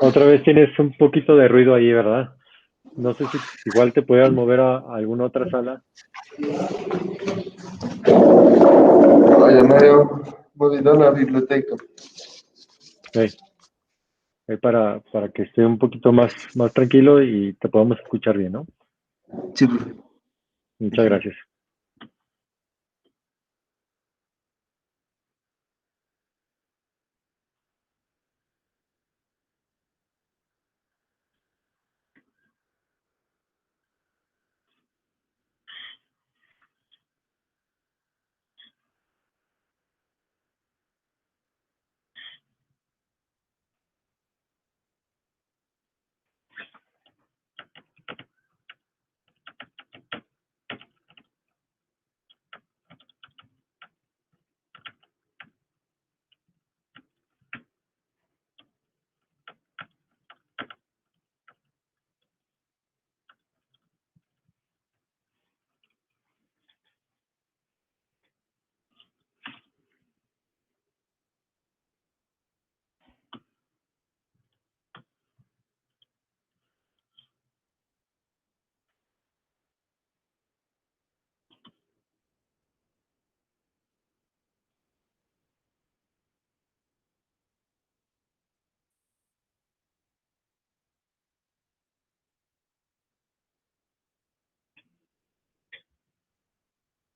Otra vez tienes un poquito de ruido ahí, ¿verdad? No sé si igual te pudieras mover a alguna otra sala. Ya me había movido a la biblioteca. Ahí, ahí para que esté un poquito más tranquilo y te podamos escuchar bien, ¿no? Sí, profe. Muchas gracias.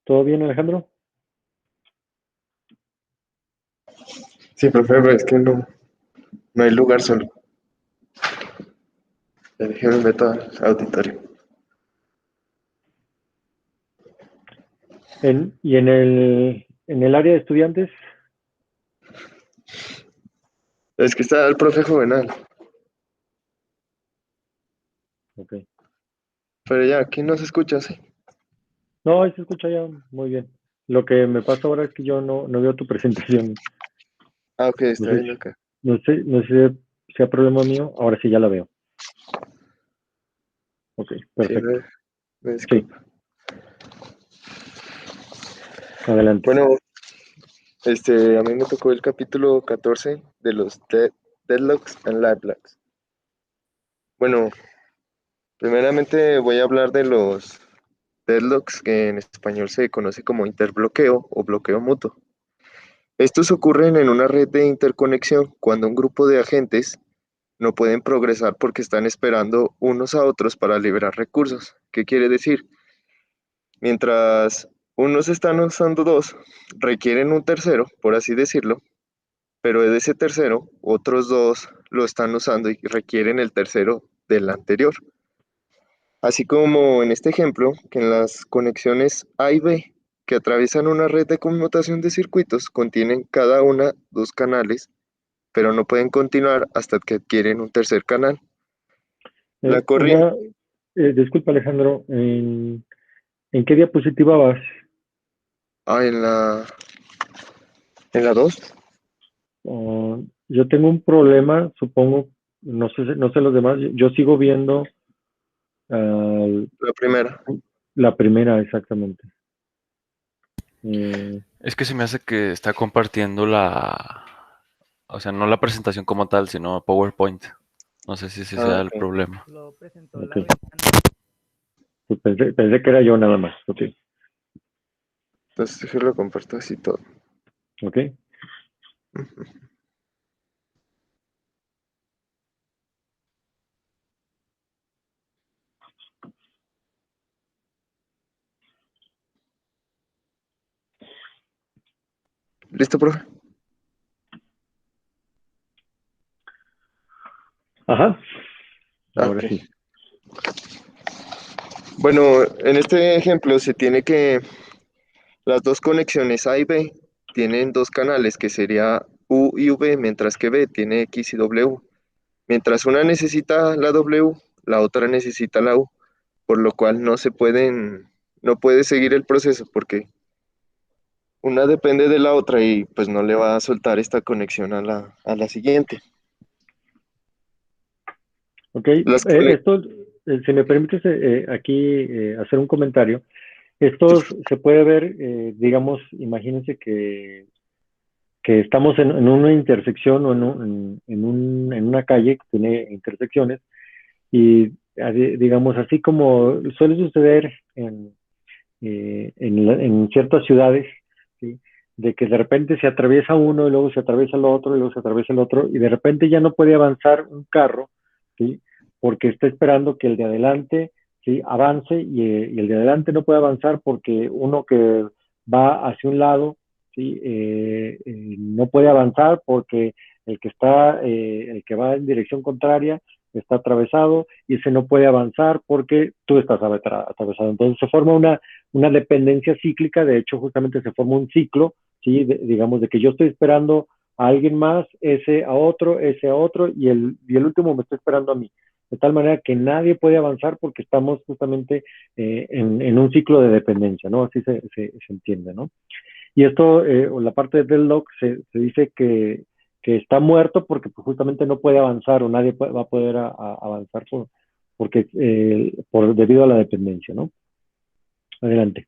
¿Todo bien, Alejandro? Sí, profe, pero es que no hay lugar solo. Ya dejé mi método auditorio. Y en el área de estudiantes, Es que está el profe Juvenal, ok. pero ya aquí no se escucha así. No, ahí se escucha ya muy bien. Lo que me pasa ahora es que yo no veo tu presentación. Ah, ok, No está sé, viendo acá. no sé si sea problema mío. Ahora sí ya la veo. Ok, Sí, perfecto. me Sí, disculpa. adelante. Bueno, a mí me tocó el capítulo 14 de los deadlocks and livelocks. Bueno, primeramente voy a hablar de los deadlocks, que en español se conoce como interbloqueo o bloqueo mutuo. Estos ocurren en una red de interconexión cuando un grupo de agentes no pueden progresar porque están esperando unos a otros para liberar recursos. ¿Qué quiere decir? Mientras unos están usando dos, requieren un tercero, por así decirlo, pero de ese tercero, otros dos lo están usando y requieren el tercero del anterior. Así como en este ejemplo, que en las conexiones A y B, que atraviesan una red de conmutación de circuitos, contienen cada una dos canales, pero no pueden continuar hasta que adquieren un tercer canal. La corriente, Una, disculpa, Alejandro, ¿en qué diapositiva vas? ah, en la 2, Yo tengo un problema, supongo, no sé los demás. Yo sigo viendo ah, la primera. la primera exactamente. Eh, Es que se me hace que está compartiendo o sea, no la presentación como tal, sino PowerPoint. No sé si ese Ah, sea el ok. problema. Lo presentó ok, la ventana. pues pensé que era yo nada más. Ok, Entonces déjelo comparto así todo. ok. ¿Listo, profe? Ajá, Ah, ahora ok. sí. Bueno, en este ejemplo se tiene que las dos conexiones A y B tienen dos canales que sería U y V, mientras que B tiene X y W. Mientras una necesita la W, la otra necesita la U, por lo cual no puede seguir el proceso porque una depende de la otra y pues no le va a soltar esta conexión a la siguiente. Ok, Las conex- esto, si me permites aquí hacer un comentario. Esto se puede ver, digamos, imagínense que estamos en una intersección o en una calle que tiene intersecciones y digamos, así como suele suceder en ciertas ciudades, ¿sí? De que de repente se atraviesa uno y luego se atraviesa el otro y luego se atraviesa el otro y de repente ya no puede avanzar un carro, ¿sí? Porque está esperando que el de adelante, ¿sí? Avance y el de adelante no puede avanzar porque uno que va hacia un lado, ¿sí? No puede avanzar porque el que va en dirección contraria está atravesado y ese no puede avanzar porque tú estás atravesado. Entonces se forma una dependencia cíclica, de hecho justamente se forma un ciclo, ¿sí? Digamos de que yo estoy esperando a alguien más, ese a otro y el último me está esperando a mí. De tal manera que nadie puede avanzar porque estamos justamente en un ciclo de dependencia, ¿no? Así se entiende, ¿no? Y esto, la parte de deadlock, se dice que está muerto porque pues, justamente no puede avanzar o nadie va a poder avanzar porque, debido a la dependencia, ¿no? Adelante.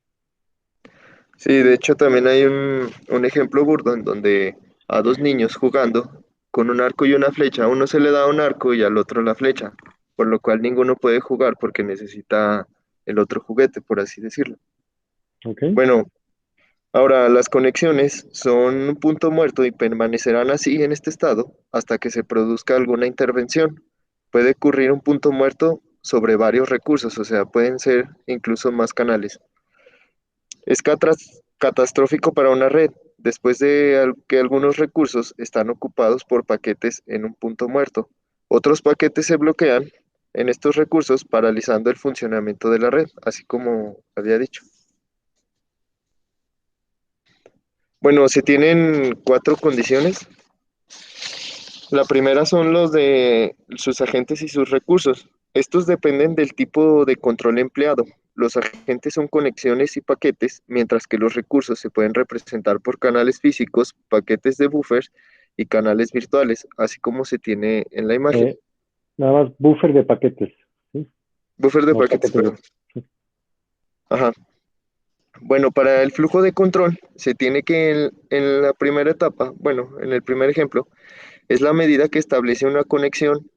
Sí, de hecho también hay un ejemplo burdo en donde a dos niños jugando con un arco y una flecha, a uno se le da un arco y al otro la flecha, por lo cual ninguno puede jugar porque necesita el otro juguete, por así decirlo. ¿Ok? Bueno, ahora las conexiones son un punto muerto y permanecerán así en este estado hasta que se produzca alguna intervención. Puede ocurrir un punto muerto sobre varios recursos, o sea, pueden ser incluso más canales. Es catastrófico para una red, después de que algunos recursos están ocupados por paquetes en un punto muerto. Otros paquetes se bloquean en estos recursos, paralizando el funcionamiento de la red, así como había dicho. Bueno, se tienen cuatro condiciones. La primera son los de sus agentes y sus recursos. Estos dependen del tipo de control empleado. Los agentes son conexiones y paquetes, mientras que los recursos se pueden representar por canales físicos, paquetes de buffers y canales virtuales, así como se tiene en la imagen. Eh, Nada más buffer de paquetes, ¿sí? Buffer de No paquetes, paquetes perdón. Ajá. Bueno, para el flujo de control se tiene que en la primera etapa, bueno, en el primer ejemplo, es la medida que establece una conexión,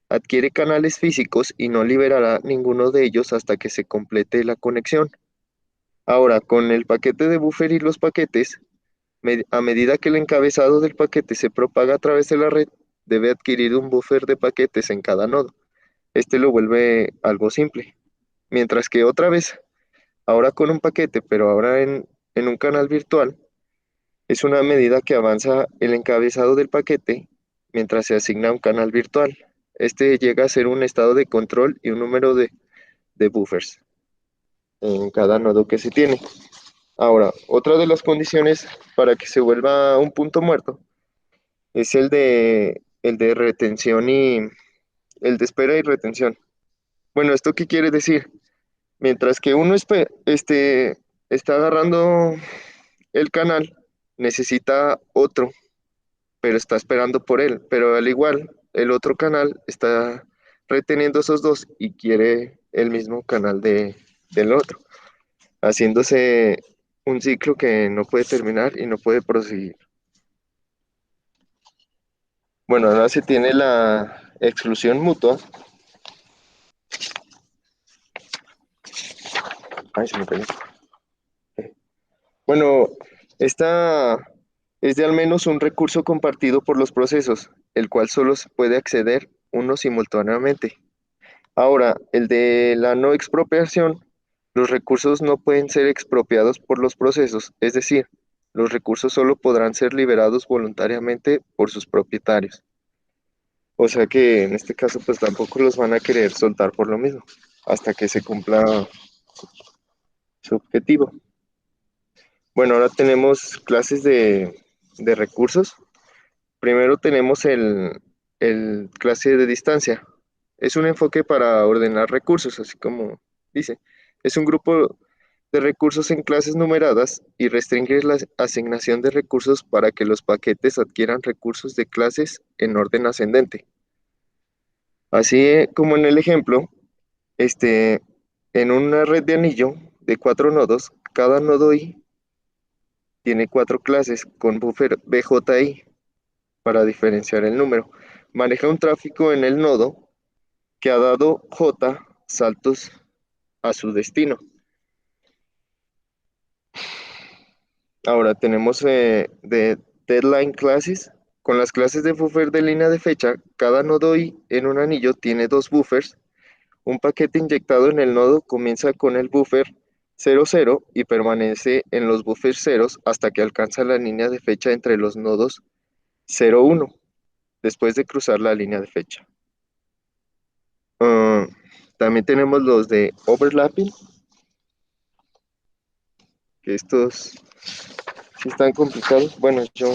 adquiere canales físicos y no liberará ninguno de ellos hasta que se complete la conexión. Ahora, con el paquete de buffer y los paquetes, a medida que el encabezado del paquete se propaga a través de la red, debe adquirir un buffer de paquetes en cada nodo. Este lo vuelve algo simple. Mientras que otra vez, ahora con un paquete, pero ahora en un canal virtual, es una medida que avanza el encabezado del paquete mientras se asigna un canal virtual. Este llega a ser un estado de control y un número de buffers en cada nodo que se tiene. Ahora, otra de las condiciones para que se vuelva un punto muerto es el de retención y el de espera y retención. Bueno, ¿esto qué quiere decir? Mientras que uno está agarrando el canal, necesita otro pero está esperando por él. Pero al igual, el otro canal está reteniendo esos dos y quiere el mismo canal del otro, haciéndose un ciclo que no puede terminar y no puede proseguir. Bueno, ahora se tiene la exclusión mutua. Ay, se me cayó. Bueno, esta es de al menos un recurso compartido por los procesos, el cual solo se puede acceder uno simultáneamente. Ahora, el de la no expropiación, los recursos no pueden ser expropiados por los procesos, es decir, los recursos solo podrán ser liberados voluntariamente por sus propietarios. O sea que en este caso pues tampoco los van a querer soltar por lo mismo, hasta que se cumpla su objetivo. Bueno, ahora tenemos clases de recursos. Primero tenemos el clase de distancia. Es un enfoque para ordenar recursos, así como dice. Es un grupo de recursos en clases numeradas y restringe la asignación de recursos para que los paquetes adquieran recursos de clases en orden ascendente. Así como en el ejemplo, este, en una red de anillo, de 4 nodos, cada nodo I tiene 4 clases con buffer BJI para diferenciar el número. Maneja un tráfico en el nodo que ha dado J saltos a su destino. Ahora tenemos de deadline classes. Con las clases de buffer de línea de fecha, cada nodo I en un anillo tiene 2 buffers. Un paquete inyectado en el nodo comienza con el buffer 00 y permanece en los buffers ceros hasta que alcanza la línea de fecha entre los nodos 01, después de cruzar la línea de fecha. Ah, también tenemos los de overlapping, que estos sí están complicados. Bueno, yo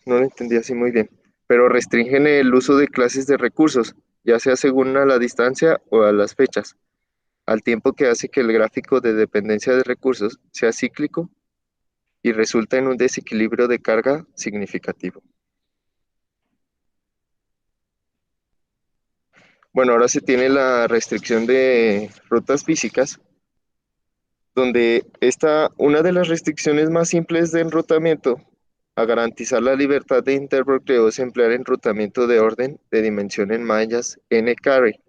no lo entendí así muy bien, pero restringen el uso de clases de recursos, ya sea según a la distancia o a las fechas, al tiempo que hace que el gráfico de dependencia de recursos sea cíclico y resulta en un desequilibrio de carga significativo. Bueno, ahora se tiene la restricción de rutas físicas, donde una de las restricciones más simples de enrutamiento a garantizar la libertad de interbloqueo es emplear enrutamiento de orden de dimensión en mallas n-carry.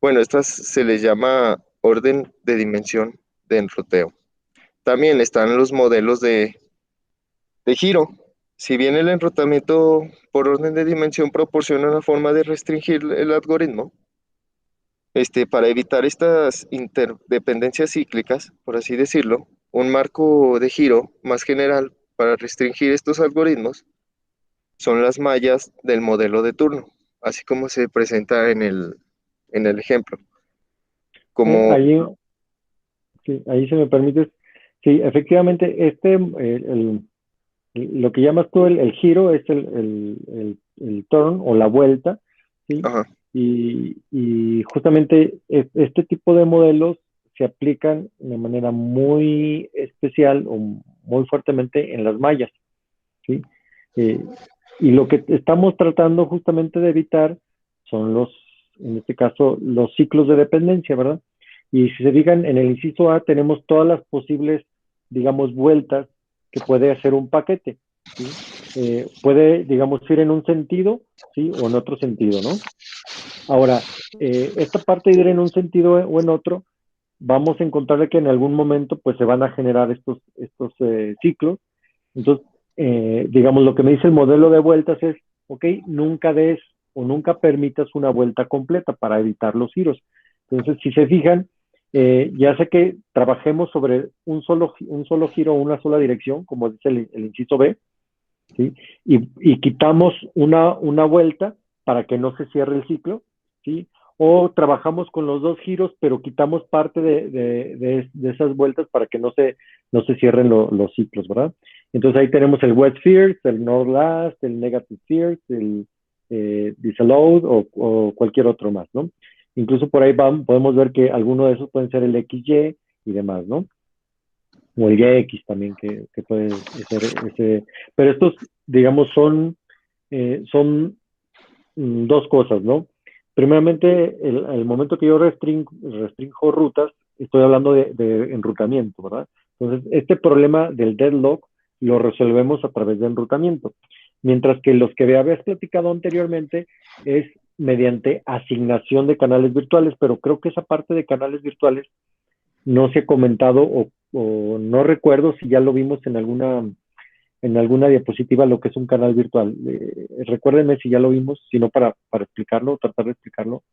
Bueno, estas se les llama orden de dimensión de enruteo. También están los modelos de giro. Si bien el enrutamiento por orden de dimensión proporciona una forma de restringir el algoritmo, para evitar estas interdependencias cíclicas, por así decirlo, un marco de giro más general para restringir estos algoritmos son las mallas del modelo de turno, así como se presenta en el ejemplo. Como, Ahí, sí, ahí se me permite, sí, efectivamente, lo que llamas tú el giro es el turn o la vuelta, ¿sí? ajá, Y justamente este tipo de modelos se aplican de manera muy especial o muy fuertemente en las mallas, ¿sí? Eh, y lo que estamos tratando justamente de evitar son en este caso, los ciclos de dependencia, ¿verdad? Y si se fijan, en el inciso A tenemos todas las posibles, digamos, vueltas que puede hacer un paquete, ¿sí? Puede, digamos, ir en un sentido, ¿sí? O en otro sentido, ¿no? Ahora, esta parte de ir en un sentido o en otro, vamos a encontrar que en algún momento pues se van a generar estos ciclos. Entonces, digamos, lo que me dice el modelo de vueltas es, ok, nunca des o nunca permitas una vuelta completa para evitar los giros. Entonces, si se fijan, ya sé que trabajemos sobre un solo giro o una sola dirección, como dice el inciso B, ¿sí? Y quitamos una vuelta para que no se cierre el ciclo, ¿sí? O trabajamos con los dos giros, pero quitamos parte de esas vueltas para que no se cierren los ciclos, ¿verdad? Entonces ahí tenemos el wet first, el north last, el negative first, el disallowed o cualquier otro más, ¿no? Incluso por ahí podemos ver que alguno de esos pueden ser el XY y demás, ¿no? O el YX también, que puede ser ese. Pero estos, digamos, son dos cosas, ¿no? Primeramente, el momento que yo restringo rutas, estoy hablando de enrutamiento, ¿verdad? Entonces, este problema del deadlock lo resolvemos a través de enrutamiento. Mientras que los que habías platicado anteriormente es mediante asignación de canales virtuales, pero creo que esa parte de canales virtuales no se ha comentado o no recuerdo si ya lo vimos en alguna diapositiva lo que es un canal virtual. Recuérdenme si ya lo vimos, si no para explicarlo, tratar de explicarlo.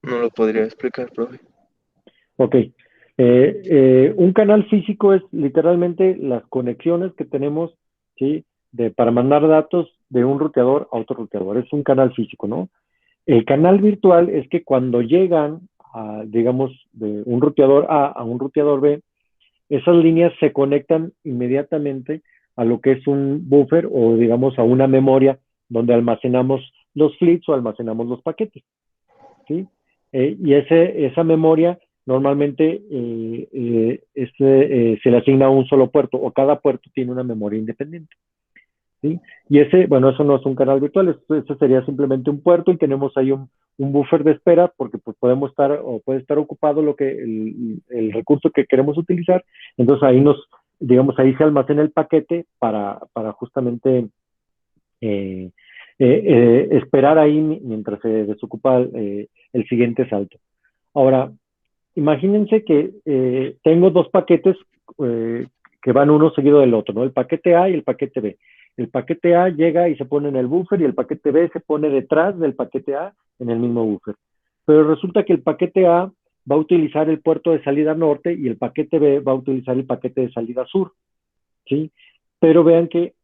no lo podría explicar, profe. Ok. Un canal físico es literalmente las conexiones que tenemos, ¿sí? Para mandar datos de un ruteador a otro ruteador. Es un canal físico, ¿no? El canal virtual es que cuando llegan, digamos, de un ruteador A a un ruteador B, esas líneas se conectan inmediatamente a lo que es un buffer o, digamos, a una memoria donde almacenamos los flips o almacenamos los paquetes, ¿sí? Y esa memoria normalmente se le asigna a un solo puerto o cada puerto tiene una memoria independiente. ¿sí? Y ese, bueno, eso no es un canal virtual, eso sería simplemente un puerto y tenemos ahí un buffer de espera porque pues podemos estar o puede estar ocupado el recurso que queremos utilizar. Entonces ahí digamos, ahí se almacena el paquete para justamente eh, esperar ahí mientras se desocupa el siguiente salto. Ahora, imagínense que tengo dos paquetes eh, que van uno seguido del otro, ¿no? El paquete A y el paquete B. El paquete A llega y se pone en el buffer y el paquete B se pone detrás del paquete A en el mismo buffer. Pero resulta que el paquete A va a utilizar el puerto de salida norte y el paquete B va a utilizar el paquete de salida sur, ¿sí? Pero vean que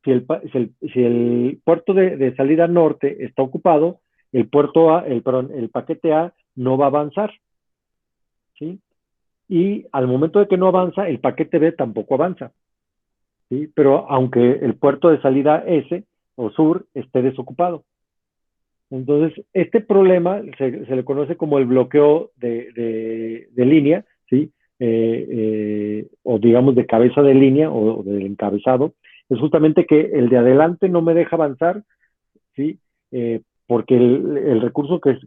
si el puerto de salida norte está ocupado, el paquete A no va a avanzar, ¿sí? Y al momento de que no avanza, el paquete B tampoco avanza, ¿sí? Pero aunque el puerto de salida S o sur esté desocupado. Entonces, este problema se le conoce como el bloqueo de línea, ¿sí? O digamos de cabeza de línea o del encabezado. Es justamente que el de adelante no me deja avanzar, ¿sí? Porque el recurso que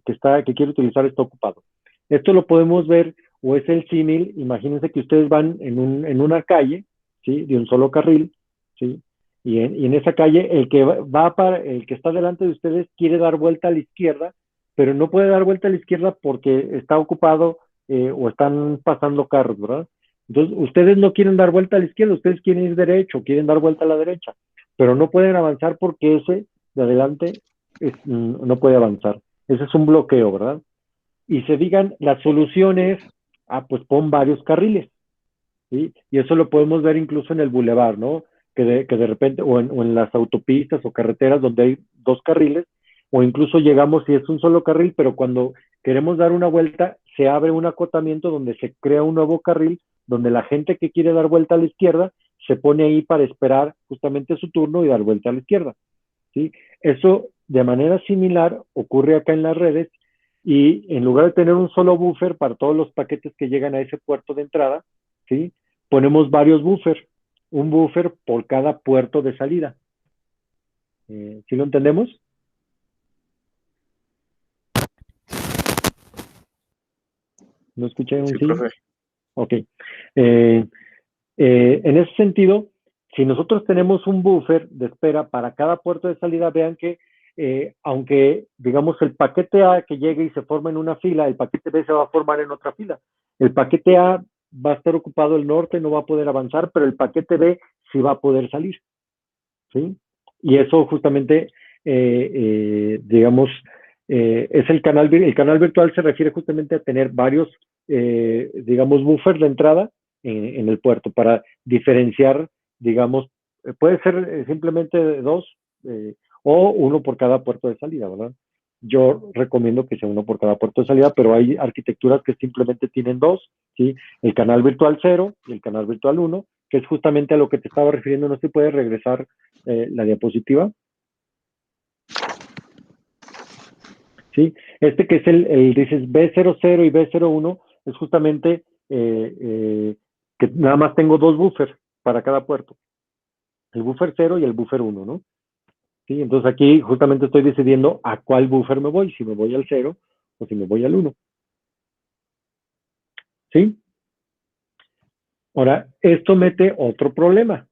quiero utilizar está ocupado. Esto lo podemos ver, o es el símil, imagínense que ustedes van en una calle, ¿sí? De un solo carril, ¿sí? Y en esa calle, el que está delante de ustedes quiere dar vuelta a la izquierda, pero no puede dar vuelta a la izquierda porque está ocupado o están pasando carros, ¿verdad? Entonces, ustedes no quieren dar vuelta a la izquierda, ustedes quieren ir derecho, quieren dar vuelta a la derecha, pero no pueden avanzar porque ese de adelante no puede avanzar. Ese es un bloqueo, ¿verdad? Y se digan, la solución es, pues pon varios carriles, ¿sí? Y eso lo podemos ver incluso en el bulevar, ¿no? Que de repente, o en las autopistas o carreteras donde hay dos carriles, o incluso llegamos si es un solo carril, pero cuando queremos dar una vuelta, se abre un acotamiento donde se crea un nuevo carril, donde la gente que quiere dar vuelta a la izquierda se pone ahí para esperar justamente su turno y dar vuelta a la izquierda, ¿sí? Eso de manera similar ocurre acá en las redes y en lugar de tener un solo buffer para todos los paquetes que llegan a ese puerto de entrada, ¿sí? Ponemos varios buffers, un buffer por cada puerto de salida. ¿Sí lo entendemos? ¿No escuché un Sí, sí? profe. Ok. En ese sentido, si nosotros tenemos un buffer de espera para cada puerto de salida, vean que aunque, digamos, el paquete A que llegue y se forma en una fila, el paquete B se va a formar en otra fila. El paquete A va a estar ocupado el norte, no va a poder avanzar, pero el paquete B sí va a poder salir, ¿sí? Y eso justamente, digamos, es el canal virtual se refiere justamente a tener varios, digamos, buffers de entrada en el puerto para diferenciar, digamos, puede ser simplemente dos o uno por cada puerto de salida, ¿verdad? Yo recomiendo que sea uno por cada puerto de salida, pero hay arquitecturas que simplemente tienen dos, ¿sí? El canal virtual 0 y el canal virtual 1, que es justamente a lo que te estaba refiriendo. No se puede regresar la diapositiva, ¿sí? Este que es dices B00 y B01, es justamente que nada más tengo dos buffers para cada puerto, el buffer 0 y el buffer 1, ¿no? ¿Sí? Entonces aquí justamente estoy decidiendo a cuál buffer me voy, si me voy al 0 o si me voy al 1, ¿sí? Ahora, esto mete otro problema,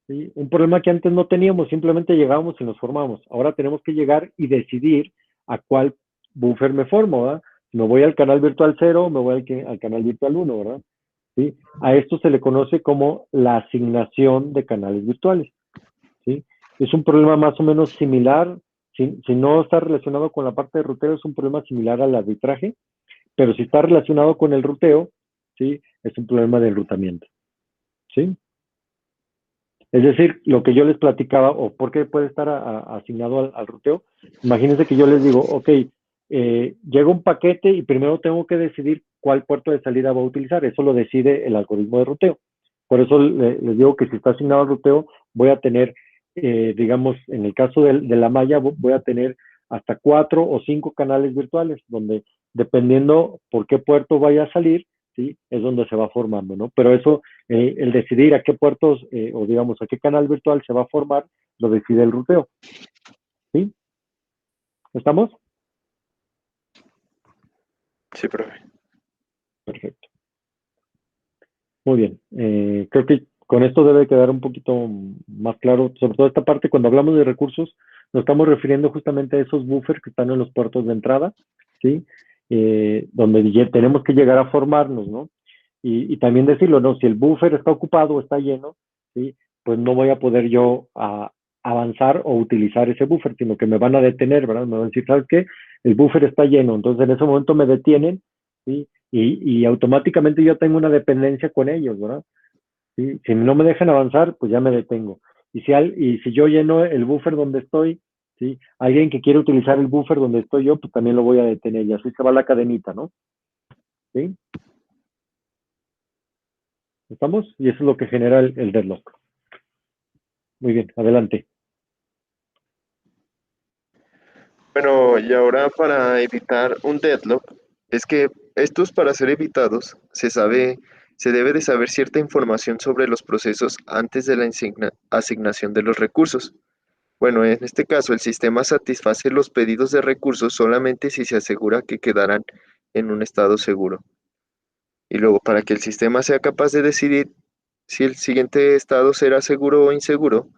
¿sí? Un problema que antes no teníamos, simplemente llegábamos y nos formamos. Ahora tenemos que llegar y decidir a cuál buffer me formo, ¿verdad? Me voy al canal virtual 0, me voy al canal virtual 1, ¿verdad? ¿Sí? A esto se le conoce como la asignación de canales virtuales, ¿sí? Es un problema más o menos similar, si no está relacionado con la parte de ruteo, es un problema similar al arbitraje, pero si está relacionado con el ruteo, ¿sí? Es un problema de enrutamiento, ¿sí? Es decir, lo que yo les platicaba, o por qué puede estar asignado al ruteo, imagínense que yo les digo, ok, llega un paquete y primero tengo que decidir cuál puerto de salida va a utilizar. Eso lo decide el algoritmo de ruteo. Por eso les digo que si está asignado al ruteo, voy a tener, digamos, en el caso de la malla, voy a tener hasta 4 o 5 canales virtuales, donde dependiendo por qué puerto vaya a salir, ¿sí? Es donde se va formando, ¿no? Pero eso el decidir a qué puertos o digamos a qué canal virtual se va a formar lo decide el ruteo. ¿Sí? ¿Estamos? Sí, profe. Perfecto. Muy bien. Creo que con esto debe quedar un poquito más claro, sobre todo esta parte, cuando hablamos de recursos, nos estamos refiriendo justamente a esos buffers que están en los puertos de entrada, ¿sí? Donde tenemos que llegar a formarnos, ¿no? Y también decirlo, ¿no? Si el buffer está ocupado o está lleno, ¿sí? Pues no voy a poder yo avanzar o utilizar ese buffer, sino que me van a detener, ¿verdad? Me van a decir, ¿sabes qué? El buffer está lleno, entonces en ese momento me detienen, ¿sí? Y automáticamente yo tengo una dependencia con ellos, ¿verdad? ¿Sí? Si no me dejan avanzar, pues ya me detengo. Y si yo lleno el buffer donde estoy, ¿sí? Alguien que quiere utilizar el buffer donde estoy yo, pues también lo voy a detener y así se va la cadenita, ¿no? ¿Sí? ¿Estamos? Y eso es lo que genera el deadlock. Muy bien, adelante. Bueno, y ahora para evitar un deadlock, es que estos para ser evitados se debe de saber cierta información sobre los procesos antes de la asignación de los recursos. Bueno, en este caso, el sistema satisface los pedidos de recursos solamente si se asegura que quedarán en un estado seguro. Y luego, para que el sistema sea capaz de decidir si el siguiente estado será seguro o inseguro,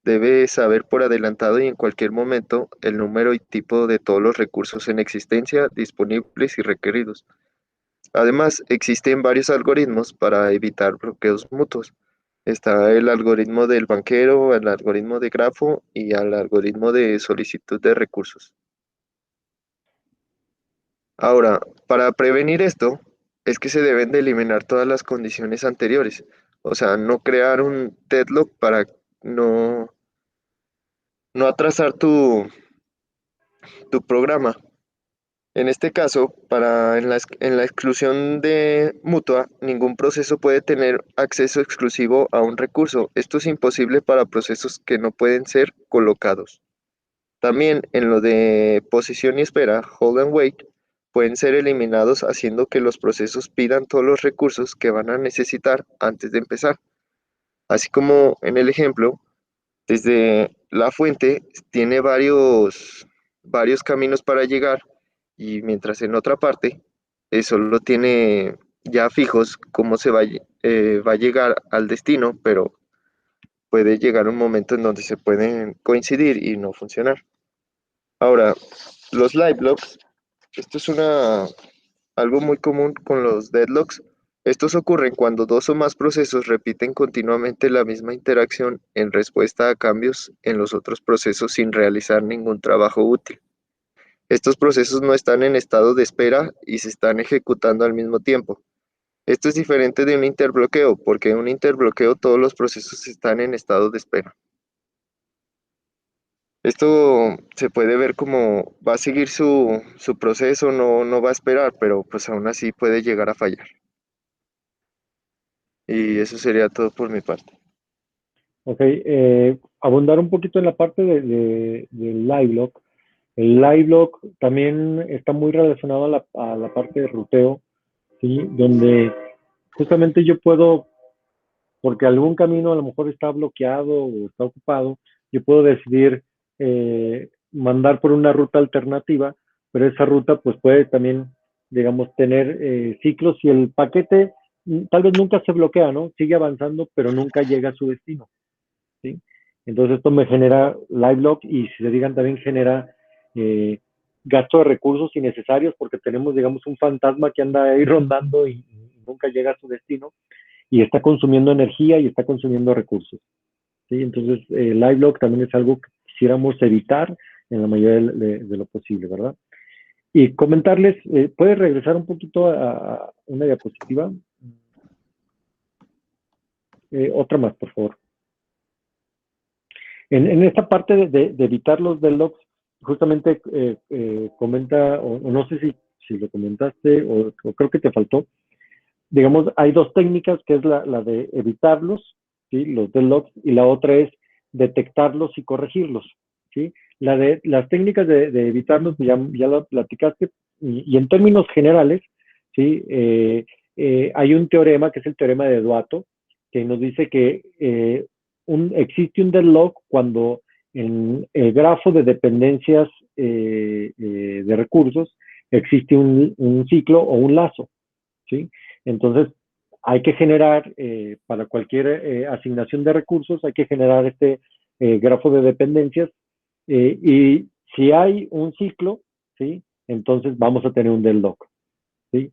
debe saber por adelantado y en cualquier momento el número y tipo de todos los recursos en existencia, disponibles y requeridos. Además, existen varios algoritmos para evitar bloqueos mutuos. Está el algoritmo del banquero, el algoritmo de grafo y el algoritmo de solicitud de recursos. Ahora, para prevenir esto, es que se deben de eliminar todas las condiciones anteriores. O sea, no crear un deadlock para no, no atrasar tu programa. En este caso, en la exclusión de mutua, ningún proceso puede tener acceso exclusivo a un recurso. Esto es imposible para procesos que no pueden ser colocados. También en lo de posición y espera, hold and wait, pueden ser eliminados haciendo que los procesos pidan todos los recursos que van a necesitar antes de empezar. Así como en el ejemplo, desde la fuente tiene varios caminos para llegar y mientras en otra parte solo tiene ya fijos cómo va a llegar al destino, pero puede llegar un momento en donde se pueden coincidir y no funcionar. Ahora, los live logs, esto es algo muy común con los deadlocks. Estos ocurren cuando dos o más procesos repiten continuamente la misma interacción en respuesta a cambios en los otros procesos sin realizar ningún trabajo útil. Estos procesos no están en estado de espera y se están ejecutando al mismo tiempo. Esto es diferente de un interbloqueo, porque en un interbloqueo todos los procesos están en estado de espera. Esto se puede ver como va a seguir su proceso, no va a esperar, pero pues aún así puede llegar a fallar. Y eso sería todo por mi parte. Ok, abundar un poquito en la parte del live lock. El live lock también está muy relacionado a la parte de ruteo, ¿sí? Donde justamente yo puedo, porque algún camino a lo mejor está bloqueado o está ocupado, yo puedo decidir mandar por una ruta alternativa, pero esa ruta pues puede también, digamos, tener ciclos y el paquete tal vez nunca se bloquea, ¿no? Sigue avanzando, pero nunca llega a su destino, ¿sí? Entonces esto me genera live lock y si se digan también genera eh, gasto de recursos innecesarios porque tenemos, digamos, un fantasma que anda ahí rondando y nunca llega a su destino y está consumiendo energía y está consumiendo recursos. ¿Sí? Entonces, live log también es algo que quisiéramos evitar en la mayoría de lo posible, ¿verdad? Y comentarles, ¿puedes regresar un poquito a una diapositiva? Otra más, por favor. En esta parte de evitar los deadlocks, justamente comenta, o no sé si lo comentaste o creo que te faltó, digamos, hay dos técnicas, que es la de evitarlos, ¿sí? Los deadlocks, y la otra es detectarlos y corregirlos, ¿sí? Las técnicas de evitarlos, ya lo platicaste, y en términos generales, ¿sí? Hay un teorema, que es el teorema de Duato, que nos dice que existe un deadlock cuando en el grafo de dependencias de recursos existe un ciclo o un lazo, ¿sí? Entonces, hay que generar, para cualquier asignación de recursos, hay que generar este grafo de dependencias y si hay un ciclo, ¿sí? Entonces vamos a tener un deadlock, ¿sí?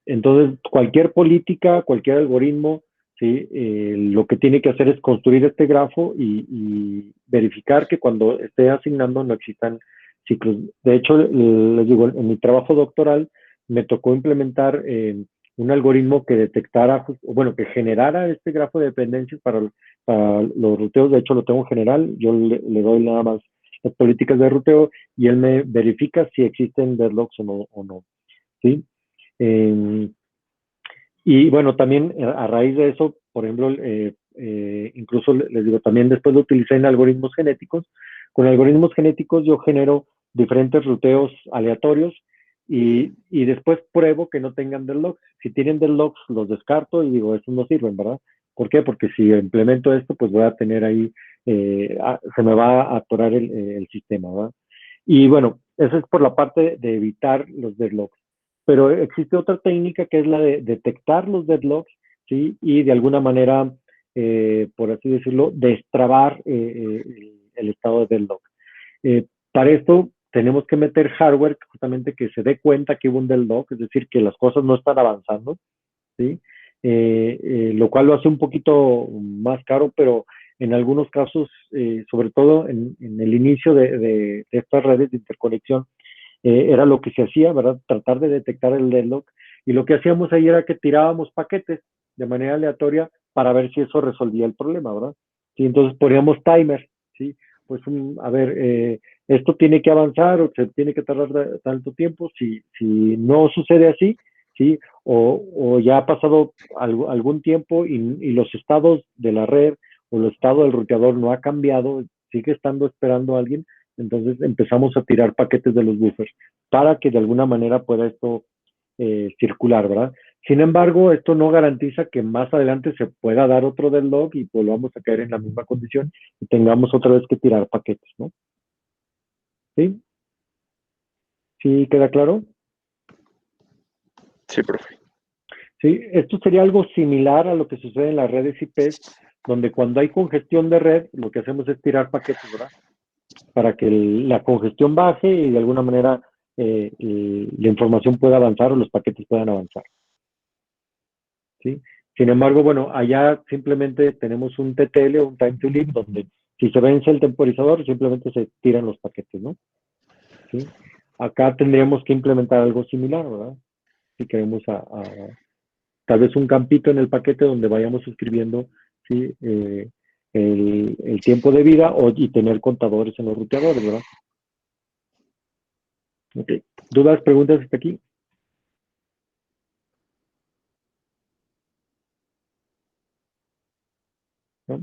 Entonces, cualquier política, cualquier algoritmo, ¿sí? Lo que tiene que hacer es construir este grafo y verificar que cuando esté asignando no existan ciclos. De hecho, les digo, en mi trabajo doctoral me tocó implementar un algoritmo que detectara, bueno, que generara este grafo de dependencias para los ruteos. De hecho, lo tengo general, yo le doy nada más las políticas de ruteo y él me verifica si existen deadlocks o no, ¿sí? Eh, y bueno, también a raíz de eso, por ejemplo, incluso les digo, también después lo utilicé en algoritmos genéticos. Con algoritmos genéticos yo genero diferentes ruteos aleatorios y después pruebo que no tengan deadlocks. Si tienen deadlocks, los descarto y digo, estos no sirven, ¿verdad? ¿Por qué? Porque si implemento esto, pues voy a tener ahí, se me va a atorar el sistema, ¿verdad? Y bueno, eso es por la parte de evitar los deadlocks. Pero existe otra técnica que es la de detectar los deadlocks, ¿sí? Y de alguna manera, por así decirlo, destrabar el estado de deadlock. Para esto tenemos que meter hardware justamente que se dé cuenta que hubo un deadlock, es decir, que las cosas no están avanzando, ¿sí? Lo cual lo hace un poquito más caro, pero en algunos casos, sobre todo en el inicio de estas redes de interconexión, era lo que se hacía, ¿verdad? Tratar de detectar el deadlock. Y lo que hacíamos ahí era que tirábamos paquetes de manera aleatoria para ver si eso resolvía el problema, ¿verdad? Sí, entonces poníamos timer, ¿sí? Pues, a ver, esto tiene que avanzar o se tiene que tardar tanto tiempo. Si no sucede así, ¿sí? O ya ha pasado algún tiempo y los estados de la red o el estado del ruteador no ha cambiado, sigue estando esperando a alguien, entonces empezamos a tirar paquetes de los buffers para que de alguna manera pueda esto circular, ¿verdad? Sin embargo, esto no garantiza que más adelante se pueda dar otro deadlock y volvamos a caer en la misma condición y tengamos otra vez que tirar paquetes, ¿no? ¿Sí? ¿Sí queda claro? Sí, profe. Sí, esto sería algo similar a lo que sucede en las redes IPs, donde cuando hay congestión de red, lo que hacemos es tirar paquetes, ¿verdad? Para que la congestión baje y de alguna manera la información pueda avanzar o los paquetes puedan avanzar, ¿sí? Sin embargo, bueno, allá simplemente tenemos un TTL o un time to leave donde si se vence el temporizador simplemente se tiran los paquetes, ¿no? ¿Sí? Acá tendríamos que implementar algo similar, ¿verdad? Si queremos tal vez un campito en el paquete donde vayamos escribiendo, ¿sí? El tiempo de vida y tener contadores en los ruteadores, ¿verdad? Ok. ¿Dudas, preguntas hasta aquí? ¿No?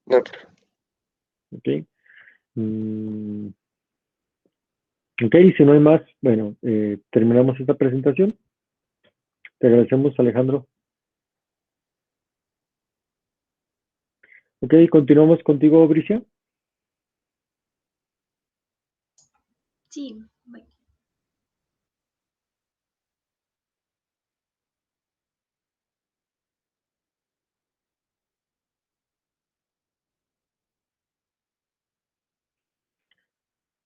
No, profe. Ok. Mm, ok, si no hay más, bueno, terminamos esta presentación. Te agradecemos, Alejandro. Ok, continuamos contigo, Bricia. Sí, bueno.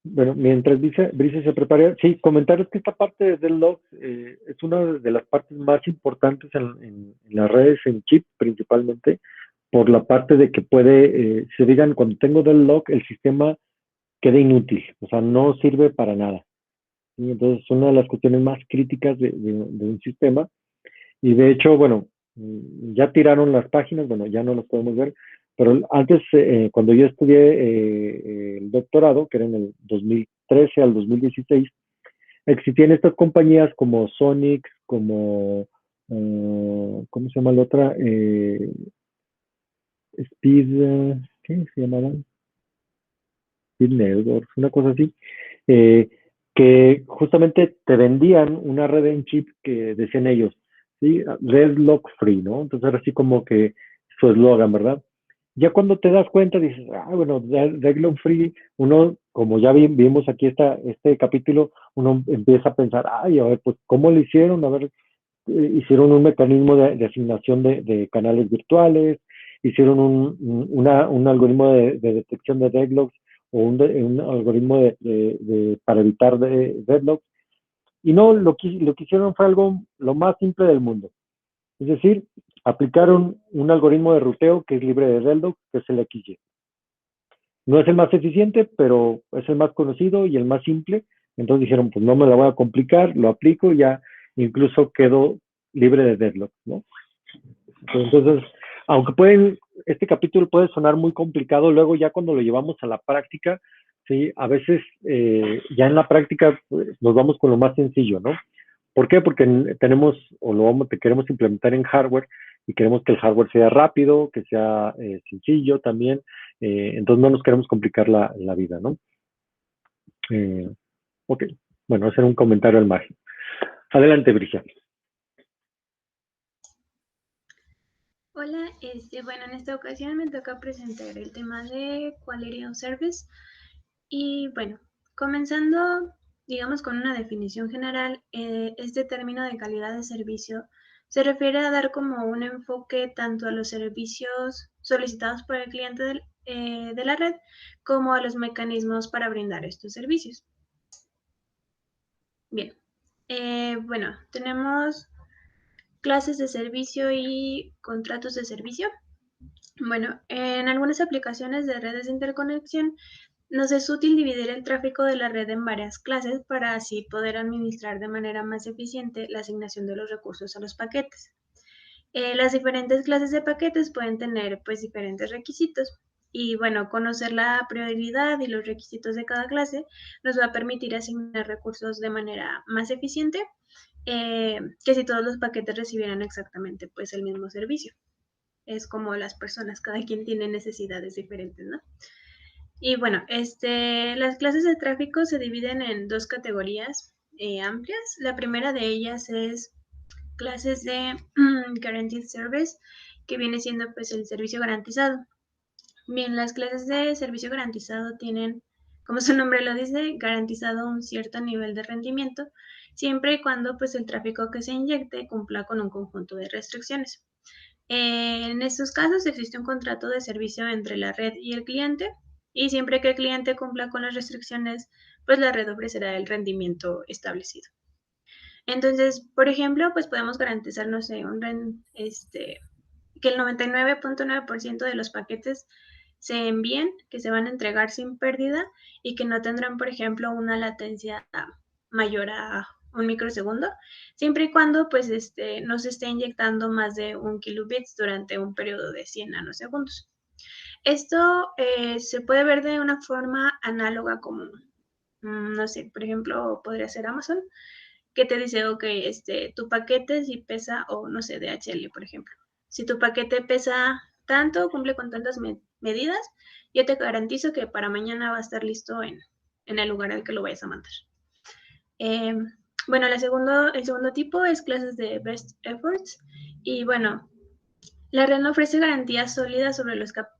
Bueno, mientras Bricia se prepara, sí, comentaros que esta parte del log es una de las partes más importantes en las redes, en chip principalmente, por la parte de que puede, se digan, cuando tengo del log, el sistema queda inútil, o sea, no sirve para nada. Y entonces es una de las cuestiones más críticas de un sistema. Y de hecho, bueno, ya tiraron las páginas, bueno, ya no las podemos ver, pero antes, cuando yo estudié el doctorado, que era en el 2013 al 2016, existían estas compañías como Sonic, como, ¿cómo se llama la otra? Speed, ¿qué se llamaban? Speed Networks, una cosa así, eh, que justamente te vendían una red en chip que decían ellos, ¿sí? Red Lock Free, ¿no? Entonces era así como que su eslogan, ¿verdad? Ya cuando te das cuenta dices, bueno, deadlock free, uno, como ya vimos aquí este capítulo, uno empieza a pensar, a ver, pues, ¿cómo lo hicieron? A ver, hicieron un mecanismo de asignación de canales virtuales, hicieron un algoritmo de detección de deadlocks o un algoritmo para evitar deadlocks. Y no, lo que hicieron fue algo lo más simple del mundo. Es decir, aplicaron un algoritmo de ruteo que es libre de deadlocks, que es el XY. No es el más eficiente, pero es el más conocido y el más simple. Entonces dijeron, pues no me la voy a complicar, lo aplico y ya incluso quedó libre de deadlock, ¿no? Entonces, aunque este capítulo puede sonar muy complicado, luego ya cuando lo llevamos a la práctica, sí, a veces ya en la práctica pues, nos vamos con lo más sencillo, ¿no? ¿Por qué? Porque tenemos queremos implementar en hardware y queremos que el hardware sea rápido, que sea sencillo también, entonces no nos queremos complicar la vida, ¿no? Ok, bueno, hacer un comentario al margen. Adelante, Bricia. Hola, bueno, en esta ocasión me toca presentar el tema de Quality of Service. Y bueno, comenzando, digamos, con una definición general, este término de calidad de servicio se refiere a dar como un enfoque tanto a los servicios solicitados por el cliente de la red como a los mecanismos para brindar estos servicios. Bien, bueno, tenemos clases de servicio y contratos de servicio. Bueno, en algunas aplicaciones de redes de interconexión nos es útil dividir el tráfico de la red en varias clases para así poder administrar de manera más eficiente la asignación de los recursos a los paquetes. Las diferentes clases de paquetes pueden tener pues diferentes requisitos y bueno, conocer la prioridad y los requisitos de cada clase nos va a permitir asignar recursos de manera más eficiente que si todos los paquetes recibieran exactamente pues el mismo servicio. Es como las personas, cada quien tiene necesidades diferentes, ¿no? Y bueno, las clases de tráfico se dividen en dos categorías amplias. La primera de ellas es clases de Guaranteed Service, que viene siendo pues el servicio garantizado. Bien, las clases de servicio garantizado tienen, como su nombre lo dice, garantizado un cierto nivel de rendimiento, siempre y cuando pues el tráfico que se inyecte cumpla con un conjunto de restricciones. En estos casos existe un contrato de servicio entre la red y el cliente y siempre que el cliente cumpla con las restricciones, pues la red ofrecerá el rendimiento establecido. Entonces, por ejemplo, pues podemos garantizar, no sé, que el 99.9% de los paquetes se envíen, que se van a entregar sin pérdida y que no tendrán, por ejemplo, una latencia mayor a un microsegundo, siempre y cuando pues no se esté inyectando más de 1 kilobits durante un periodo de 100 nanosegundos. Esto se puede ver de una forma análoga como, no sé, por ejemplo, podría ser Amazon, que te dice, ok, tu paquete si pesa, o no sé, DHL, por ejemplo. Si tu paquete pesa tanto, cumple con tantas medidas, yo te garantizo que para mañana va a estar listo en el lugar al que lo vayas a mandar. Bueno, el segundo tipo es clases de Best Efforts. Y bueno, la red no ofrece garantías sólidas sobre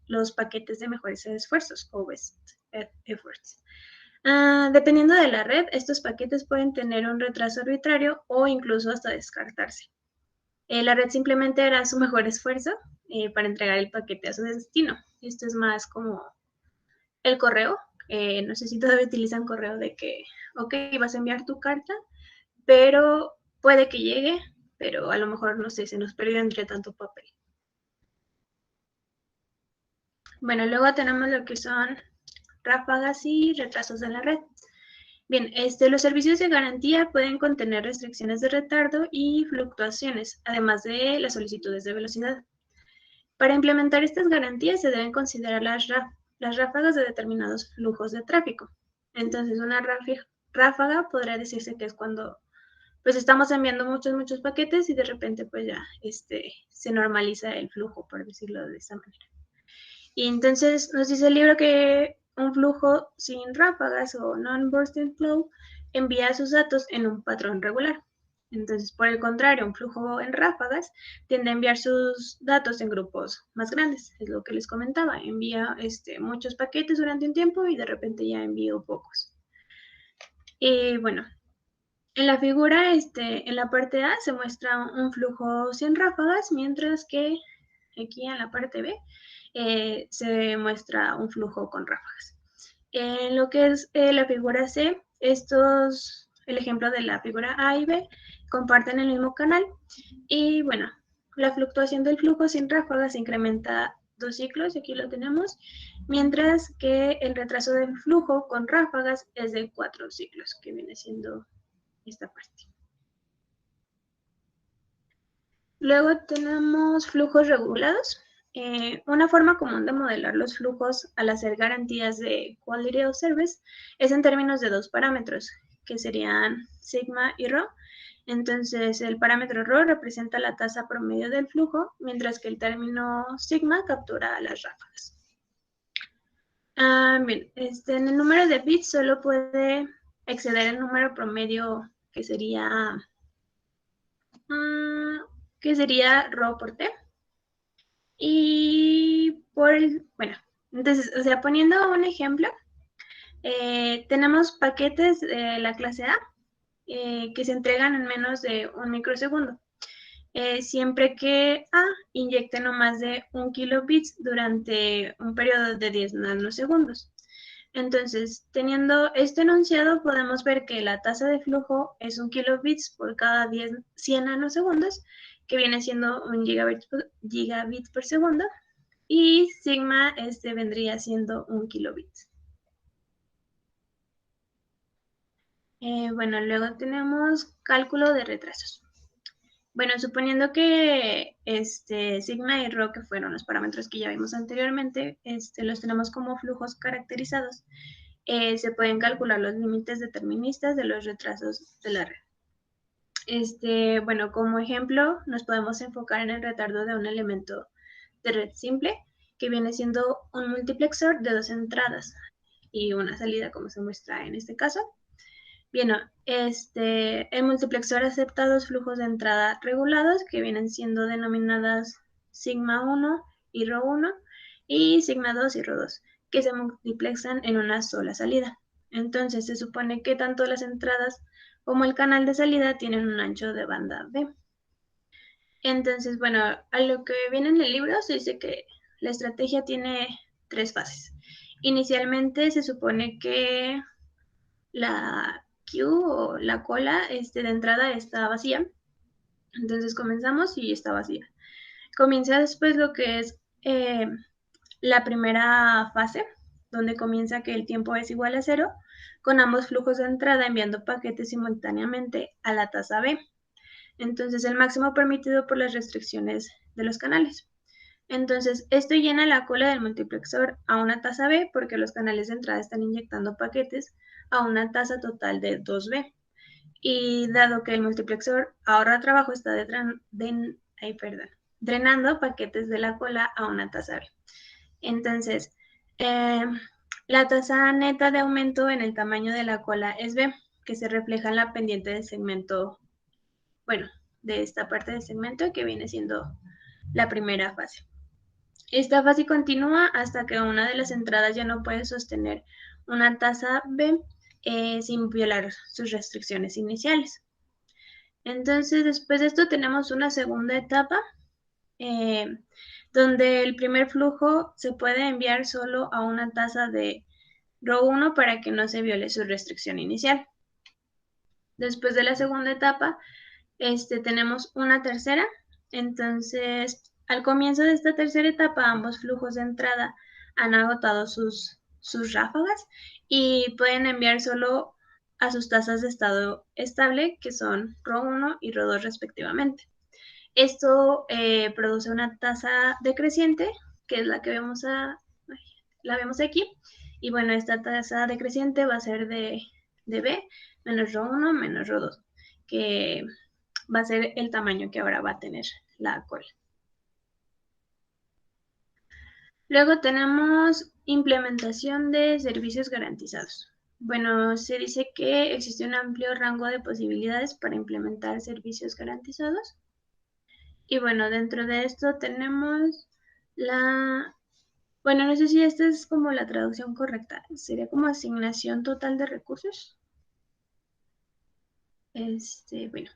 los paquetes de mejores esfuerzos o Best Efforts. Dependiendo de la red, estos paquetes pueden tener un retraso arbitrario o incluso hasta descartarse. La red simplemente hará su mejor esfuerzo para entregar el paquete a su destino. Esto es más como el correo. No sé si todavía utilizan correo de que, ok, vas a enviar tu carta, pero puede que llegue, pero a lo mejor, no sé, se nos perdió entre tanto papel. Bueno, luego tenemos lo que son ráfagas y retrasos de la red. Bien, los servicios de garantía pueden contener restricciones de retardo y fluctuaciones, además de las solicitudes de velocidad. Para implementar estas garantías se deben considerar las ráfagas de determinados flujos de tráfico. Entonces, una ráfaga podría decirse que es cuando pues estamos enviando muchos paquetes y de repente pues ya se normaliza el flujo, por decirlo de esa manera. Y entonces nos dice el libro que un flujo sin ráfagas o non-bursting flow envía sus datos en un patrón regular. Entonces, por el contrario, un flujo en ráfagas tiende a enviar sus datos en grupos más grandes, es lo que les comentaba, envía muchos paquetes durante un tiempo y de repente ya envío pocos. Y bueno, en la figura, en la parte A se muestra un flujo sin ráfagas, mientras que aquí en la parte B se muestra un flujo con ráfagas. En lo que es la figura C, el ejemplo de la figura A y B, comparten el mismo canal y bueno, la fluctuación del flujo sin ráfagas se incrementa 2 ciclos, aquí lo tenemos, mientras que el retraso del flujo con ráfagas es de 4 ciclos, que viene siendo esta parte. Luego tenemos flujos regulados. Una forma común de modelar los flujos al hacer garantías de Quality of Service es en términos de dos parámetros, que serían sigma y rho. Entonces, el parámetro rho representa la tasa promedio del flujo, mientras que el término sigma captura las ráfagas. Bien, en el número de bits solo puede exceder el número promedio, que sería rho por t. Y bueno, entonces, o sea, poniendo un ejemplo, tenemos paquetes de la clase A que se entregan en menos de un microsegundo, siempre que A inyecte no más de 1 kilobits durante un periodo de 10 nanosegundos. Entonces, teniendo este enunciado, podemos ver que la tasa de flujo es 1 kilobits por cada 100 nanosegundos, que viene siendo 1 gigabit por segundo, y sigma vendría siendo 1 kilobit. Bueno, luego tenemos cálculo de retrasos. Bueno, suponiendo que sigma y rho, que fueron los parámetros que ya vimos anteriormente, los tenemos como flujos caracterizados, se pueden calcular los límites deterministas de los retrasos de la red. Bueno, como ejemplo, nos podemos enfocar en el retardo de un elemento de red simple, que viene siendo un multiplexor de 2 entradas y una salida, como se muestra en este caso. Bien, el multiplexor acepta dos flujos de entrada regulados, que vienen siendo denominadas sigma 1 y rho 1, y sigma 2 y rho 2, que se multiplexan en una sola salida. Entonces, se supone que tanto las entradas como el canal de salida tienen un ancho de banda B. Entonces, bueno, a lo que viene en el libro se dice que la estrategia tiene 3 fases. Inicialmente se supone que la queue o la cola de entrada está vacía. Entonces comenzamos y está vacía. Comienza después lo que es la primera fase, donde comienza que el tiempo es igual a 0, con ambos flujos de entrada enviando paquetes simultáneamente a la tasa B. Entonces, el máximo permitido por las restricciones de los canales. Entonces, esto llena la cola del multiplexor a una tasa B porque los canales de entrada están inyectando paquetes a una tasa total de 2B. Y dado que el multiplexor ahorra trabajo, está drenando paquetes de la cola a una tasa B. Entonces, la tasa neta de aumento en el tamaño de la cola es B, que se refleja en la pendiente del segmento, bueno, de esta parte del segmento que viene siendo la primera fase. Esta fase continúa hasta que una de las entradas ya no puede sostener una tasa B sin violar sus restricciones iniciales. Entonces, después de esto tenemos una segunda etapa donde el primer flujo se puede enviar solo a una tasa de rho 1 para que no se viole su restricción inicial. Después de la segunda etapa, tenemos una tercera. Entonces, al comienzo de esta tercera etapa, ambos flujos de entrada han agotado sus ráfagas y pueden enviar solo a sus tasas de estado estable, que son rho 1 y rho 2 respectivamente. Esto produce una tasa decreciente, que es la que vemos aquí. Y bueno, esta tasa decreciente va a ser de B menos rho 1 menos rho 2, que va a ser el tamaño que ahora va a tener la cola. Luego tenemos implementación de servicios garantizados. bueno, se dice que existe un amplio rango de posibilidades para implementar servicios garantizados. Y bueno, dentro de esto tenemos bueno, no sé si esta es como la traducción correcta, sería como asignación total de recursos. Bueno,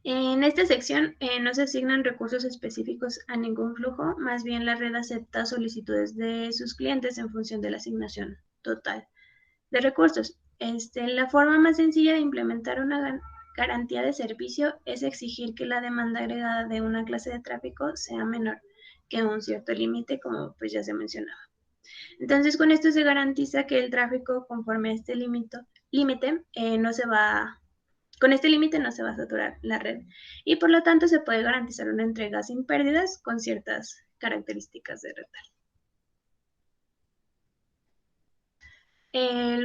en esta sección no se asignan recursos específicos a ningún flujo, más bien la red acepta solicitudes de sus clientes en función de la asignación total de recursos. La forma más sencilla de implementar una garantía de servicio es exigir que la demanda agregada de una clase de tráfico sea menor que un cierto límite, como pues ya se mencionaba. Entonces, con esto se garantiza que el tráfico conforme a este límite con este límite no se va a saturar la red y por lo tanto se puede garantizar una entrega sin pérdidas con ciertas características de red.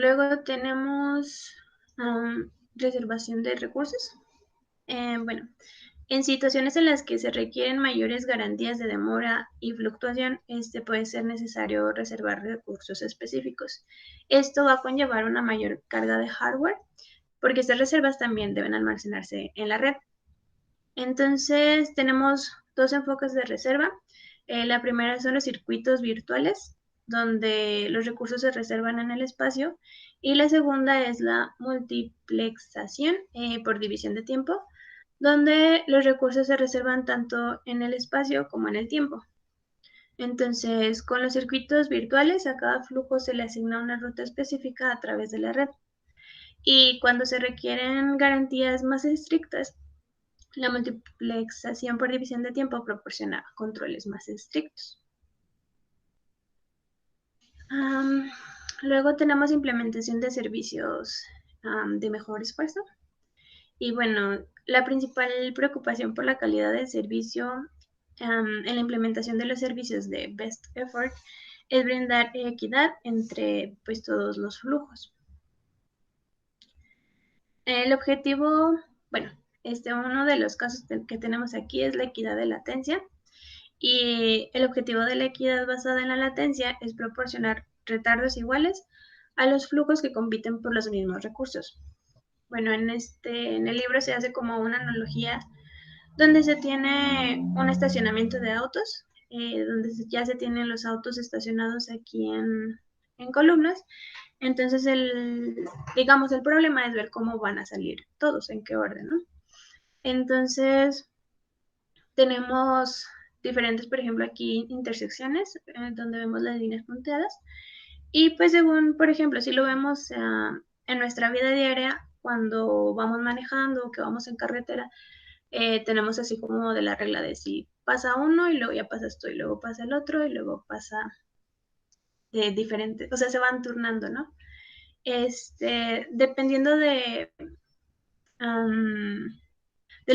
Luego tenemos reservación de recursos. Bueno, en situaciones en las que se requieren mayores garantías de demora y fluctuación, puede ser necesario reservar recursos específicos. Esto va a conllevar una mayor carga de hardware, porque estas reservas también deben almacenarse en la red. Entonces, tenemos dos enfoques de reserva. La primera son los circuitos virtuales, donde los recursos se reservan en el espacio. Y la segunda es la multiplexación por división de tiempo, donde los recursos se reservan tanto en el espacio como en el tiempo. Entonces, con los circuitos virtuales, a cada flujo se le asigna una ruta específica a través de la red. Y cuando se requieren garantías más estrictas, la multiplexación por división de tiempo proporciona controles más estrictos. Luego tenemos implementación de servicios de mejor esfuerzo. Y bueno, la principal preocupación por la calidad del servicio en la implementación de los servicios de Best Effort es brindar equidad entre pues, todos los flujos. El objetivo, bueno, uno de los casos que tenemos aquí es la equidad de latencia. Y el objetivo de la equidad basada en la latencia es proporcionar retardos iguales a los flujos que compiten por los mismos recursos. Bueno, en el libro se hace como una analogía donde se tiene un estacionamiento de autos, donde ya se tienen los autos estacionados aquí en columnas. Entonces, digamos, el problema es ver cómo van a salir todos, en qué orden, ¿no? Entonces, tenemos diferentes, por ejemplo, aquí intersecciones, donde vemos las líneas punteadas. Y pues según, por ejemplo, si lo vemos en nuestra vida diaria, cuando vamos manejando o que vamos en carretera, tenemos así como de la regla de si pasa uno y luego ya pasas tú y luego pasa el otro y luego pasa diferente, o sea, se van turnando, ¿no? Dependiendo del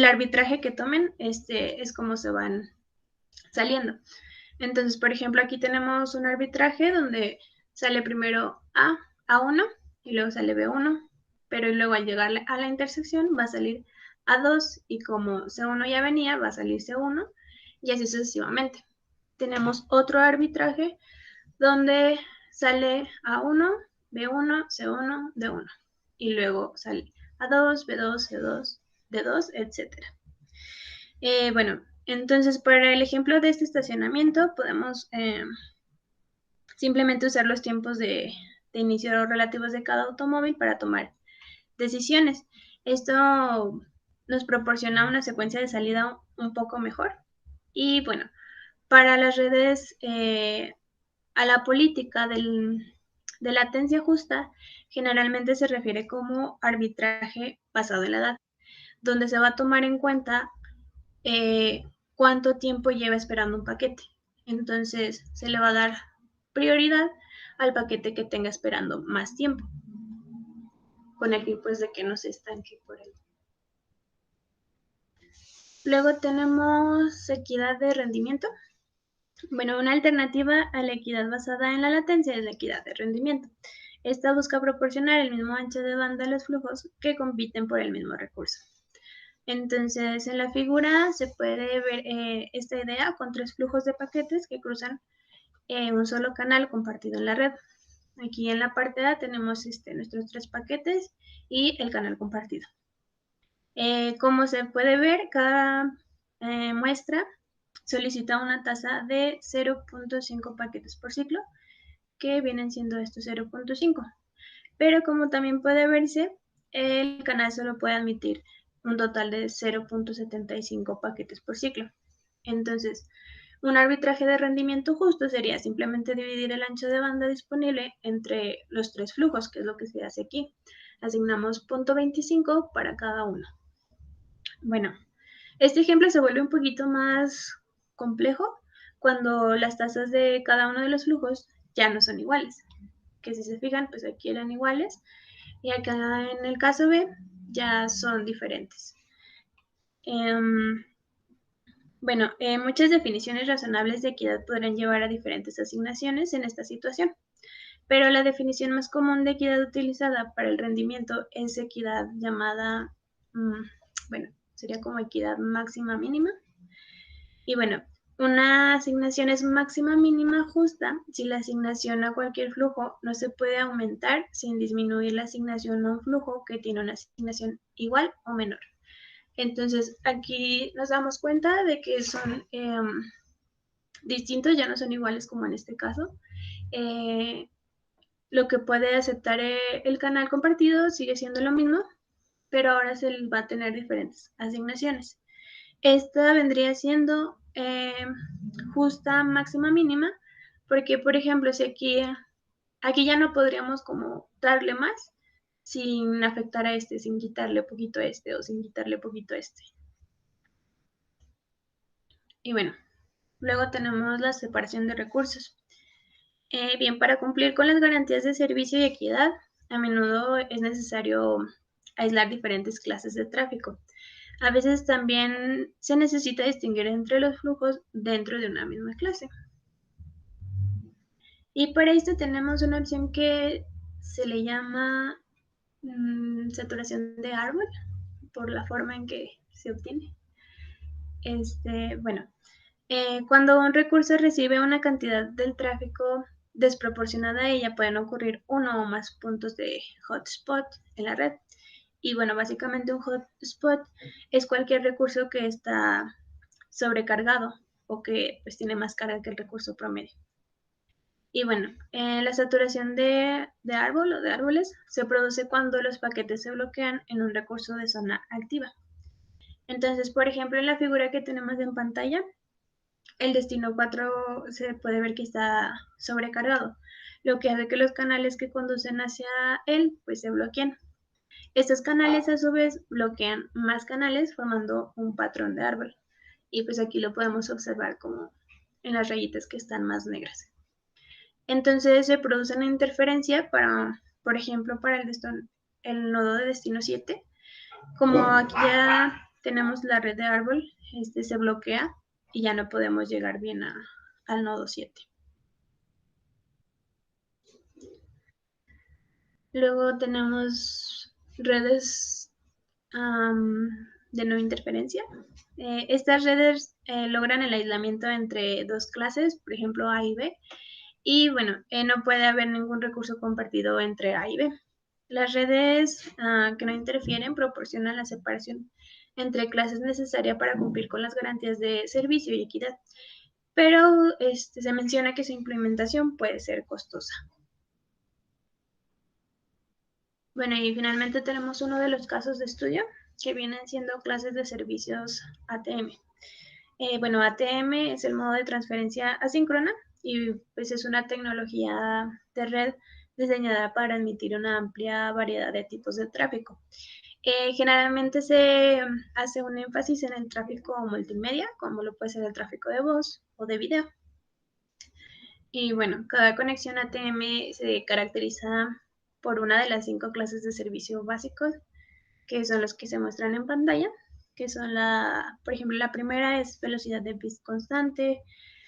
arbitraje que tomen, es como se van saliendo. Entonces, por ejemplo, aquí tenemos un arbitraje donde sale primero A1 y luego sale B1, pero luego al llegar a la intersección va a salir A2 y como C1 ya venía, va a salir C1 y así sucesivamente. Tenemos otro arbitraje donde sale A1, B1, C1, D1 y luego sale A2, B2, C2, D2, etc. Bueno, entonces para el ejemplo de este estacionamiento podemos simplemente usar los tiempos de inicio relativos de cada automóvil para tomar decisiones. Esto nos proporciona una secuencia de salida un poco mejor. Y bueno, para las redes, a la política de latencia justa generalmente se refiere como arbitraje basado en la edad, donde se va a tomar en cuenta cuánto tiempo lleva esperando un paquete. Entonces se le va a dar prioridad al paquete que tenga esperando más tiempo, con el fin pues de que no se estanque por él. Luego tenemos equidad de rendimiento. Bueno, una alternativa a la equidad basada en la latencia es la equidad de rendimiento. Esta busca proporcionar el mismo ancho de banda a los flujos que compiten por el mismo recurso. Entonces, en la figura se puede ver esta idea con tres flujos de paquetes que cruzan un solo canal compartido en la red. Aquí en la parte A tenemos nuestros 3 paquetes y el canal compartido. Como se puede ver, cada muestra solicita una tasa de 0.5 paquetes por ciclo, que vienen siendo estos 0.5. Pero como también puede verse, el canal solo puede admitir un total de 0.75 paquetes por ciclo. Entonces, un arbitraje de rendimiento justo sería simplemente dividir el ancho de banda disponible entre los 3 flujos, que es lo que se hace aquí. Asignamos 0.25 para cada uno. Bueno, este ejemplo se vuelve un poquito más complejo cuando las tasas de cada uno de los flujos ya no son iguales. Que si se fijan, pues aquí eran iguales y acá en el caso B ya son diferentes. Bueno, muchas definiciones razonables de equidad podrán llevar a diferentes asignaciones en esta situación, pero la definición más común de equidad utilizada para el rendimiento es equidad llamada, bueno, sería como equidad máxima mínima. Y bueno, una asignación es máxima mínima justa si la asignación a cualquier flujo no se puede aumentar sin disminuir la asignación a un flujo que tiene una asignación igual o menor. Entonces, aquí nos damos cuenta de que son distintos, ya no son iguales como en este caso. Lo que puede aceptar el canal compartido sigue siendo lo mismo, pero ahora se va a tener diferentes asignaciones. Esta vendría siendo justa máxima mínima, porque por ejemplo, si aquí ya no podríamos como darle más sin afectar a este, sin quitarle poquito a este o sin quitarle poquito a este. Y bueno, luego tenemos la separación de recursos. Bien, para cumplir con las garantías de servicio y equidad, a menudo es necesario aislar diferentes clases de tráfico. A veces también se necesita distinguir entre los flujos dentro de una misma clase. Y para esto tenemos una opción que se le llama saturación de árbol, por la forma en que se obtiene. Bueno, cuando un recurso recibe una cantidad del tráfico desproporcionada a ella, pueden ocurrir uno o más puntos de hotspot en la red. Y bueno, básicamente un hotspot es cualquier recurso que está sobrecargado o que pues tiene más carga que el recurso promedio. Y bueno, la saturación de árbol o de árboles se produce cuando los paquetes se bloquean en un recurso de zona activa. Entonces, por ejemplo, en la figura que tenemos en pantalla, el destino 4 se puede ver que está sobrecargado, lo que hace que los canales que conducen hacia él pues se bloqueen. Estos canales a su vez bloquean más canales formando un patrón de árbol. Y pues aquí lo podemos observar como en las rayitas que están más negras. Entonces se produce una interferencia para, por ejemplo, para el nodo de destino 7. Como aquí ya tenemos la red de árbol, se bloquea y ya no podemos llegar bien al nodo 7. Luego tenemos redes de no interferencia. Estas redes logran el aislamiento entre dos clases, por ejemplo A y B, y bueno, no puede haber ningún recurso compartido entre A y B. Las redes que no interfieren proporcionan la separación entre clases necesaria para cumplir con las garantías de servicio y equidad, pero se menciona que su implementación puede ser costosa. Bueno, y finalmente tenemos uno de los casos de estudio que vienen siendo clases de servicios ATM. Bueno, ATM es el modo de transferencia asíncrona y pues es una tecnología de red diseñada para admitir una amplia variedad de tipos de tráfico. Generalmente se hace un énfasis en el tráfico multimedia, como lo puede ser el tráfico de voz o de video. Y bueno, cada conexión ATM se caracteriza por una de las 5 clases de servicio básicos, que son los que se muestran en pantalla, que son por ejemplo, la primera es velocidad de bits constante,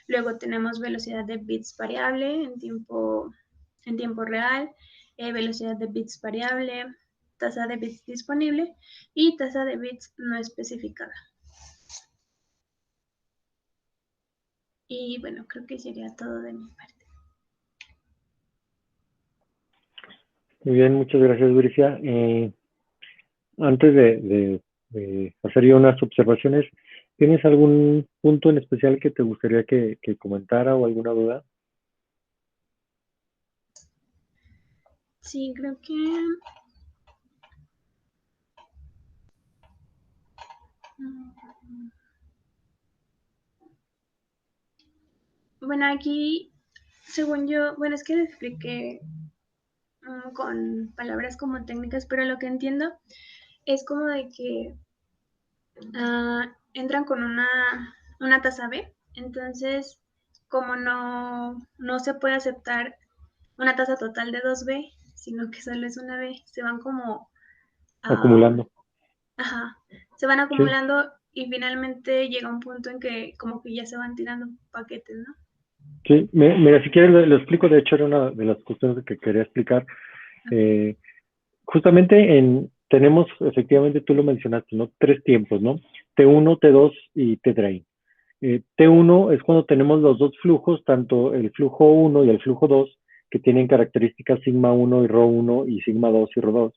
luego tenemos velocidad de bits variable en tiempo real, velocidad de bits variable, tasa de bits disponible y tasa de bits no especificada. Y bueno, creo que sería todo de mi parte. Muy bien, muchas gracias, Bricia. Antes de hacer yo unas observaciones, ¿tienes algún punto en especial que te gustaría que comentara o alguna duda? Sí, creo que... Bueno, aquí, según yo, bueno, es que lo expliqué con palabras como técnicas, pero lo que entiendo es como de que entran con una tasa B, entonces como no se puede aceptar una tasa total de 2B, sino que solo es una B, se van como, ah, Acumulando. ajá, se van Sí, acumulando y finalmente llega un punto en que como que ya se van tirando paquetes, ¿no? sí. Mira, si quieres lo explico. De hecho, era una de las cuestiones que quería explicar. Ok. Eh, Justamente tenemos, efectivamente, tú lo mencionaste, ¿no? Tres tiempos, ¿no? T1, T2 y T-drain. T1 es cuando tenemos los dos flujos, tanto el flujo 1 y el flujo 2, que tienen características sigma 1 y rho 1 y sigma 2 y rho 2,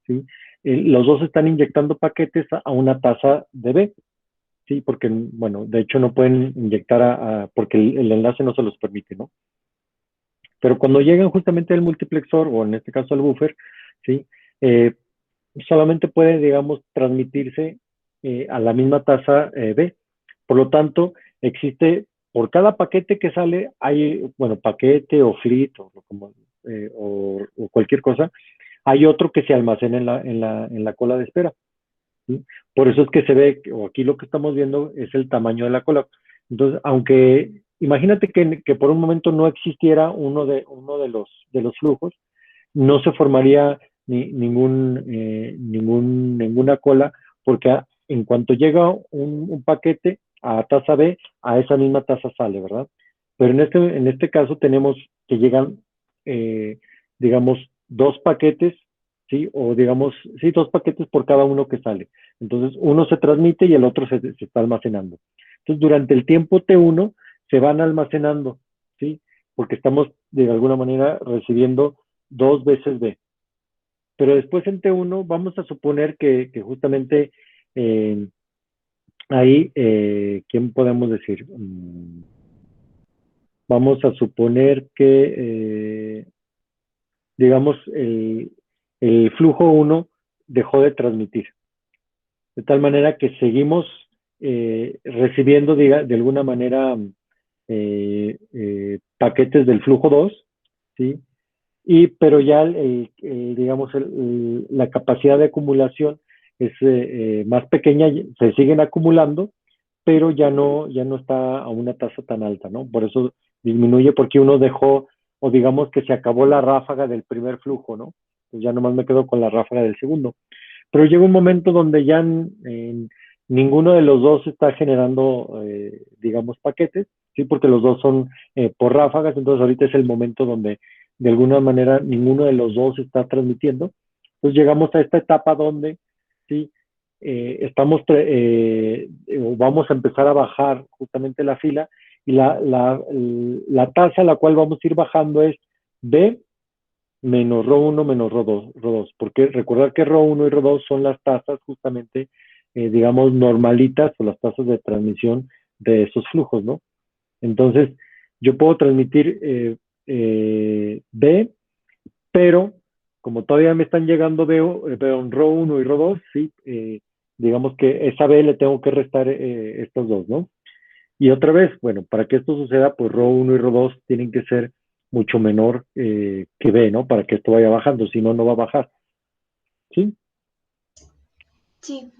¿sí? Los dos están inyectando paquetes a una tasa de B, ¿sí? Porque, bueno, de hecho no pueden inyectar porque el enlace no se los permite, ¿no? Pero cuando llegan justamente al multiplexor, o en este caso al buffer, ¿sí? Eh, Solamente puede, digamos, transmitirse a la misma tasa B. Por lo tanto, existe, por cada paquete que sale, hay, bueno, paquete o fleet o cualquier cosa, hay otro que se almacena en la cola de espera, ¿sí? Por eso es que se ve, o aquí lo que estamos viendo es el tamaño de la cola. Entonces, aunque imagínate que por un momento no existiera uno de los flujos, no se formaría ninguna cola, porque en cuanto llega un paquete a tasa B, a esa misma tasa sale, ¿verdad? Pero en este caso tenemos que llegan, digamos, dos paquetes, ¿sí? O digamos, sí, dos paquetes por cada uno que sale. Entonces, uno se transmite y el otro se está almacenando. Entonces, durante el tiempo T1 se van almacenando, ¿sí? Porque estamos de alguna manera recibiendo dos veces B. Pero después en T1 vamos a suponer que justamente eh, ahí, ¿quién podemos decir? Vamos a suponer que, digamos, el flujo 1 dejó de transmitir. De tal manera que seguimos recibiendo, de alguna manera, paquetes del flujo 2, ¿sí? Pero ya, digamos, la capacidad de acumulación es más pequeña, se siguen acumulando, pero ya no está a una tasa tan alta, ¿no? Por eso disminuye, porque uno dejó, o digamos que se acabó la ráfaga del primer flujo, ¿no? Pues ya nomás me quedo con la ráfaga del segundo. Pero llega un momento donde ya ninguno de los dos está generando, digamos, paquetes, ¿sí? Porque los dos son por ráfagas. Entonces ahorita es el momento donde de alguna manera ninguno de los dos está transmitiendo. Entonces llegamos a esta etapa donde, ¿sí? Vamos a empezar a bajar justamente la fila, y la tasa a la cual vamos a ir bajando es B menos ρ1 menos ρ2, porque recordar que ρ1 y ρ2 son las tasas justamente, digamos, normalitas, o las tasas de transmisión de esos flujos, ¿no? Entonces, yo puedo transmitir B, pero como todavía me están llegando ρ1 y ρ2, sí, digamos que esa B le tengo que restar estos dos, ¿no? Y otra vez, bueno, para que esto suceda, pues ρ1 y ρ2 tienen que ser mucho menor que B, ¿no? Para que esto vaya bajando, si no, no va a bajar, ¿sí? Sí,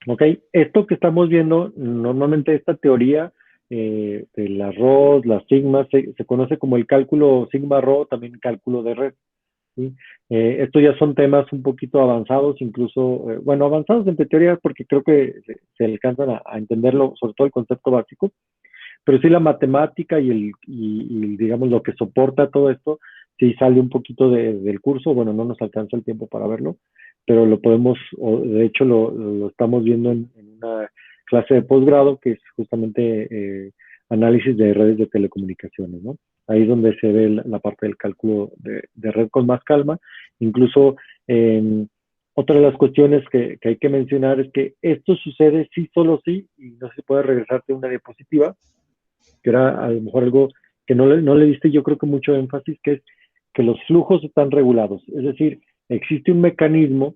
Ok, esto que estamos viendo, normalmente esta teoría de las ROS, las sigmas, se conoce como el cálculo sigma-rho, también cálculo de red, ¿sí? Estos ya son temas un poquito avanzados, incluso, bueno, avanzados entre teoría, porque creo que se alcanzan a entenderlo, sobre todo el concepto básico. Pero sí, la matemática digamos, lo que soporta todo esto, sí sale un poquito del curso. Bueno, no nos alcanza el tiempo para verlo, pero lo podemos, o de hecho lo estamos viendo en una clase de posgrado, que es justamente análisis de redes de telecomunicaciones, ¿no? Ahí es donde se ve la parte del cálculo de red con más calma. Incluso otra de las cuestiones que hay que mencionar es que esto sucede sí, solo sí, y no se puede regresarte una diapositiva, que era a lo mejor algo que no le diste yo creo que mucho énfasis, que es que los flujos están regulados. Es decir, existe un mecanismo,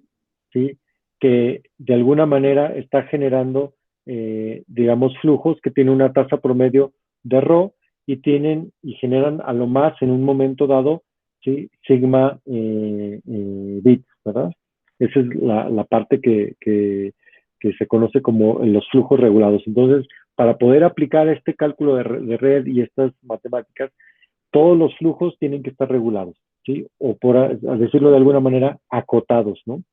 ¿sí?, que de alguna manera está generando, digamos, flujos que tienen una tasa promedio de ρ y generan a lo más en un momento dado, ¿sí?, sigma bits, ¿verdad? Esa es la parte que se conoce como los flujos regulados. Entonces, para poder aplicar este cálculo de red y estas matemáticas, todos los flujos tienen que estar regulados, ¿sí? O a decirlo de alguna manera, acotados, ¿no?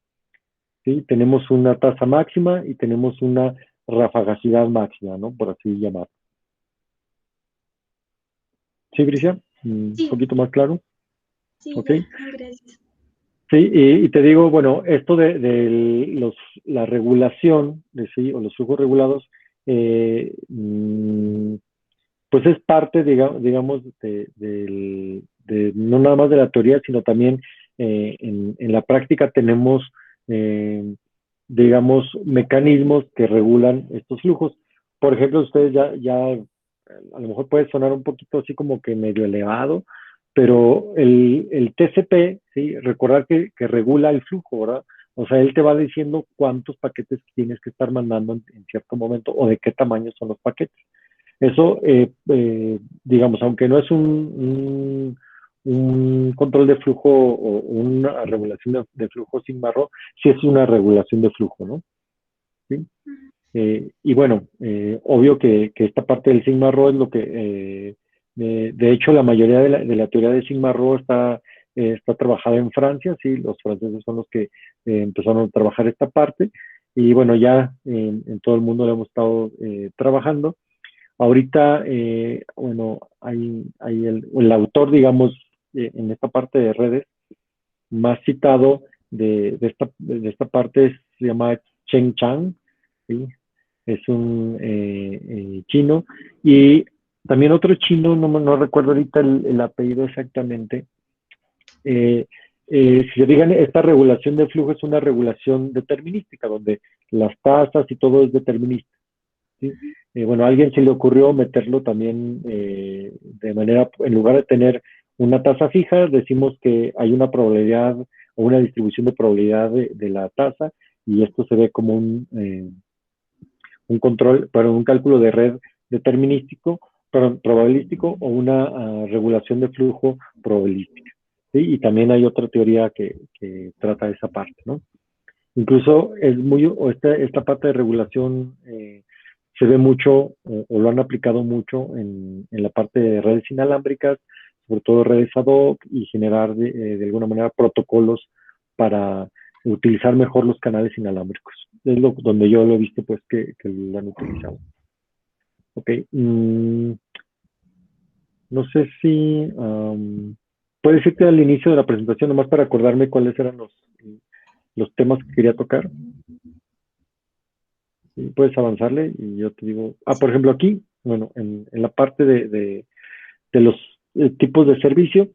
¿Sí? Tenemos una tasa máxima y tenemos una rafagacidad máxima, ¿no? Por así llamarlo. ¿Sí, Bricia? Un Sí, poquito más claro. sí, ¿Ok? ya, gracias. Sí, y te digo, bueno, esto de la regulación, ¿sí?, o los flujos regulados, pues es parte, digamos, no nada más de la teoría, sino también en la práctica tenemos, digamos, mecanismos que regulan estos flujos. Por ejemplo, ustedes a lo mejor puede sonar un poquito así como que medio elevado, pero el TCP, ¿sí?, recordar que regula el flujo, ¿verdad? O sea, él te va diciendo cuántos paquetes tienes que estar mandando en cierto momento o de qué tamaño son los paquetes. Eso, digamos, aunque no es un control de flujo o una regulación de flujo sigma ρ, sí es una regulación de flujo, ¿no? ¿Sí? Y bueno, obvio que esta parte del sigma ρ es lo que, de hecho, la mayoría de la teoría de sigma ρ está trabajada en Francia, sí, los franceses son los que empezaron a trabajar esta parte, y bueno, ya en todo el mundo lo hemos estado trabajando. Ahorita, bueno, hay el autor, digamos, en esta parte de redes, más citado de esta parte se llama Cheng Chang, ¿sí? Es un chino. Y también otro chino, no recuerdo ahorita el apellido exactamente. Si se digan, esta regulación de flujo es una regulación determinística, donde las tasas y todo es determinista. ¿Sí? Bueno, a alguien se le ocurrió meterlo también de manera, en lugar de tener una tasa fija, decimos que hay una probabilidad o una distribución de probabilidad de la tasa, y esto se ve como un control, para un cálculo de red determinístico, probabilístico, o una regulación de flujo probabilística. ¿Sí? Y también hay otra teoría que trata esa parte, ¿no? Incluso esta parte de regulación se ve mucho o lo han aplicado mucho en la parte de redes inalámbricas, sobre todo redes ad hoc, y generar de alguna manera protocolos para utilizar mejor los canales inalámbricos. Es donde yo lo he visto, pues, que lo han utilizado. Ok. No sé si puedes irte al inicio de la presentación, nomás para acordarme cuáles eran los temas que quería tocar. ¿Sí? Puedes avanzarle y yo te digo, por ejemplo, aquí, bueno, en la parte de los tipos de servicio,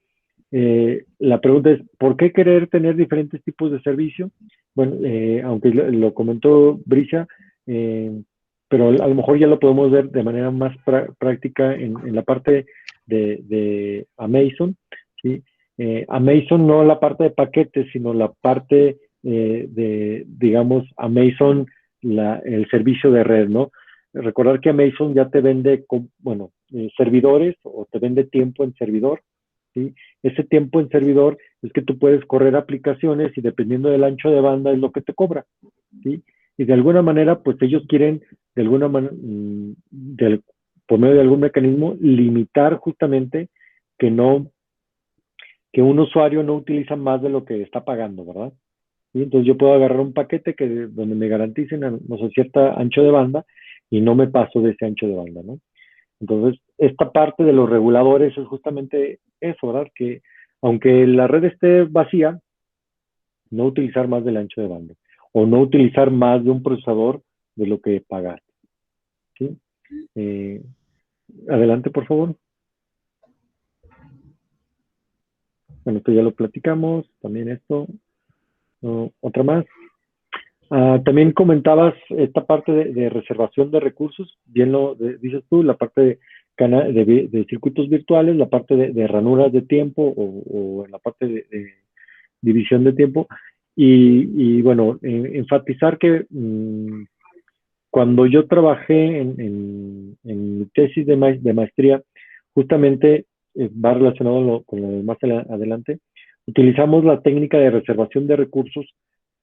la pregunta es, ¿por qué querer tener diferentes tipos de servicio? Bueno, aunque lo comentó Brisa, pero a lo mejor ya lo podemos ver de manera más práctica en la parte de Amazon, ¿sí? Amazon no la parte de paquetes, sino la parte digamos, Amazon, el servicio de red, ¿no? Recordar que Amazon ya te vende, bueno, servidores, o te vende tiempo en servidor, ¿sí? Ese tiempo en servidor es que tú puedes correr aplicaciones y dependiendo del ancho de banda es lo que te cobra, ¿sí? Y de alguna manera, pues ellos quieren, de alguna manera, por medio de algún mecanismo, limitar justamente que un usuario no utiliza más de lo que está pagando, ¿verdad? ¿Sí? Entonces yo puedo agarrar un paquete donde me garanticen, no sé, cierto ancho de banda, y no me paso de ese ancho de banda, ¿no? Entonces, esta parte de los reguladores es justamente eso, ¿verdad? Que aunque la red esté vacía, no utilizar más del ancho de banda, o no utilizar más de un procesador de lo que pagaste, ¿sí? Adelante, por favor. Bueno, esto ya lo platicamos, también esto. Otra más. También comentabas esta parte de reservación de recursos, bien dices tú, la parte de circuitos virtuales, la parte de ranuras de tiempo o en la parte de división de tiempo. Y bueno, enfatizar que cuando yo trabajé en mi tesis de maestría, justamente va relacionado con lo de más adelante, utilizamos la técnica de reservación de recursos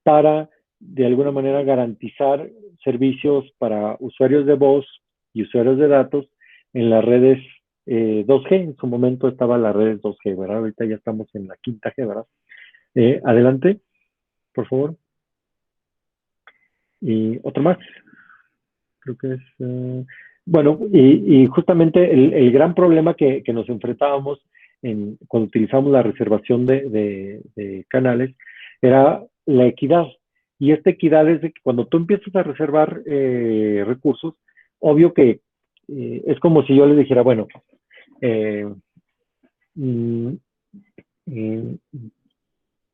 para, de alguna manera, garantizar servicios para usuarios de voz y usuarios de datos en las redes 2G. En su momento estaba la red 2G, ¿verdad? Ahorita ya estamos en la quinta G, ¿verdad? Adelante, por favor. Y otro más. Creo que es... bueno, y justamente el gran problema que nos enfrentábamos cuando utilizamos la reservación de canales era la equidad. Y esta equidad es de que cuando tú empiezas a reservar recursos, obvio que es como si yo les dijera, bueno, mm, mm,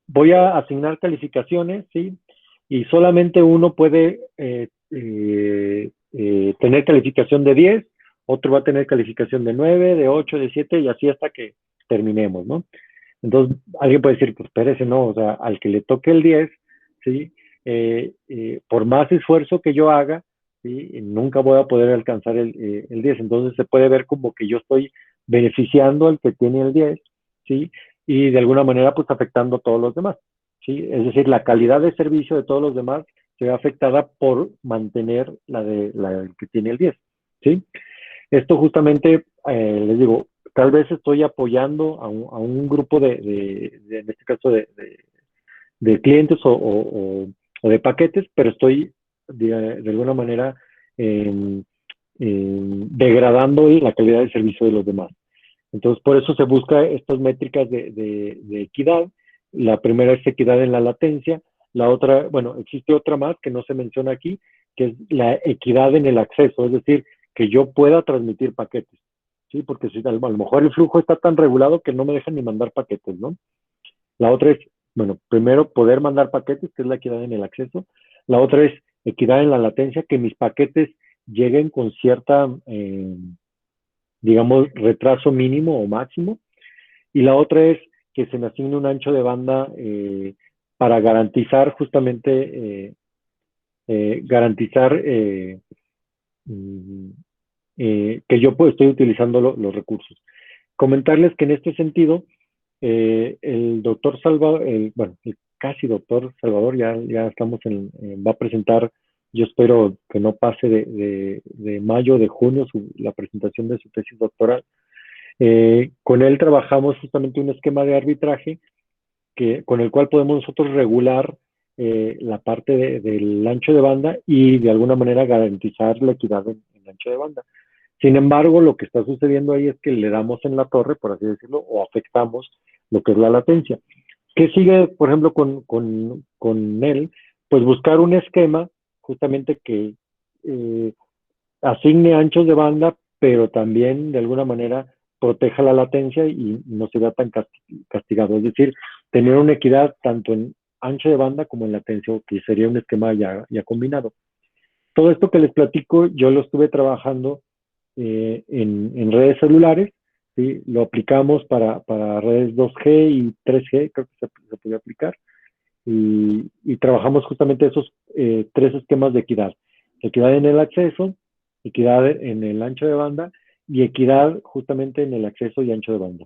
voy a asignar calificaciones, ¿sí? Y solamente uno puede tener calificación de 10, otro va a tener calificación de 9, de 8, de 7 y así hasta que terminemos, ¿no? Entonces, alguien puede decir, pues espérese, no, o sea, al que le toque el 10, ¿sí? Por más esfuerzo que yo haga, ¿sí? Nunca voy a poder alcanzar el 10. Entonces se puede ver como que yo estoy beneficiando al que tiene el 10, ¿sí? Y de alguna manera, pues afectando a todos los demás, ¿sí? Es decir, la calidad de servicio de todos los demás se ve afectada por mantener la del que tiene el 10, ¿sí? Esto justamente, les digo, tal vez estoy apoyando a un grupo en este caso, de clientes o de paquetes, pero estoy de alguna manera eh, degradando la calidad de servicio de los demás. Entonces, por eso se busca estas métricas de equidad. La primera es equidad en la latencia. La otra, bueno, existe otra más que no se menciona aquí, que es la equidad en el acceso, es decir, que yo pueda transmitir paquetes, ¿sí? Porque si a lo mejor el flujo está tan regulado que no me dejan ni mandar paquetes, ¿no? La otra es, bueno, primero poder mandar paquetes, que es la equidad en el acceso. La otra es equidad en la latencia, que mis paquetes lleguen con cierta, digamos, retraso mínimo o máximo. Y la otra es que se me asigne un ancho de banda para garantizar justamente, garantizar mm, que yo estoy utilizando los recursos. Comentarles que en este sentido, el doctor Salvador, bueno, el casi doctor Salvador, ya estamos va a presentar, yo espero que no pase de mayo, de junio, la presentación de su tesis doctoral. Con él trabajamos justamente un esquema de arbitraje con el cual podemos nosotros regular la parte del ancho de banda y de alguna manera garantizar la equidad en el ancho de banda. Sin embargo, lo que está sucediendo ahí es que le damos en la torre, por así decirlo, o afectamos lo que es la latencia. ¿Qué sigue, por ejemplo, con él? Pues buscar un esquema justamente que asigne anchos de banda, pero también de alguna manera proteja la latencia y no se vea tan castigado. Es decir, tener una equidad tanto en ancho de banda como en latencia, que sería un esquema ya combinado. Todo esto que les platico, yo lo estuve trabajando en redes celulares, ¿sí? Lo aplicamos para redes 2G y 3G, creo que se puede aplicar, y trabajamos justamente esos tres esquemas de equidad. Equidad en el acceso, equidad en el ancho de banda y equidad justamente en el acceso y ancho de banda,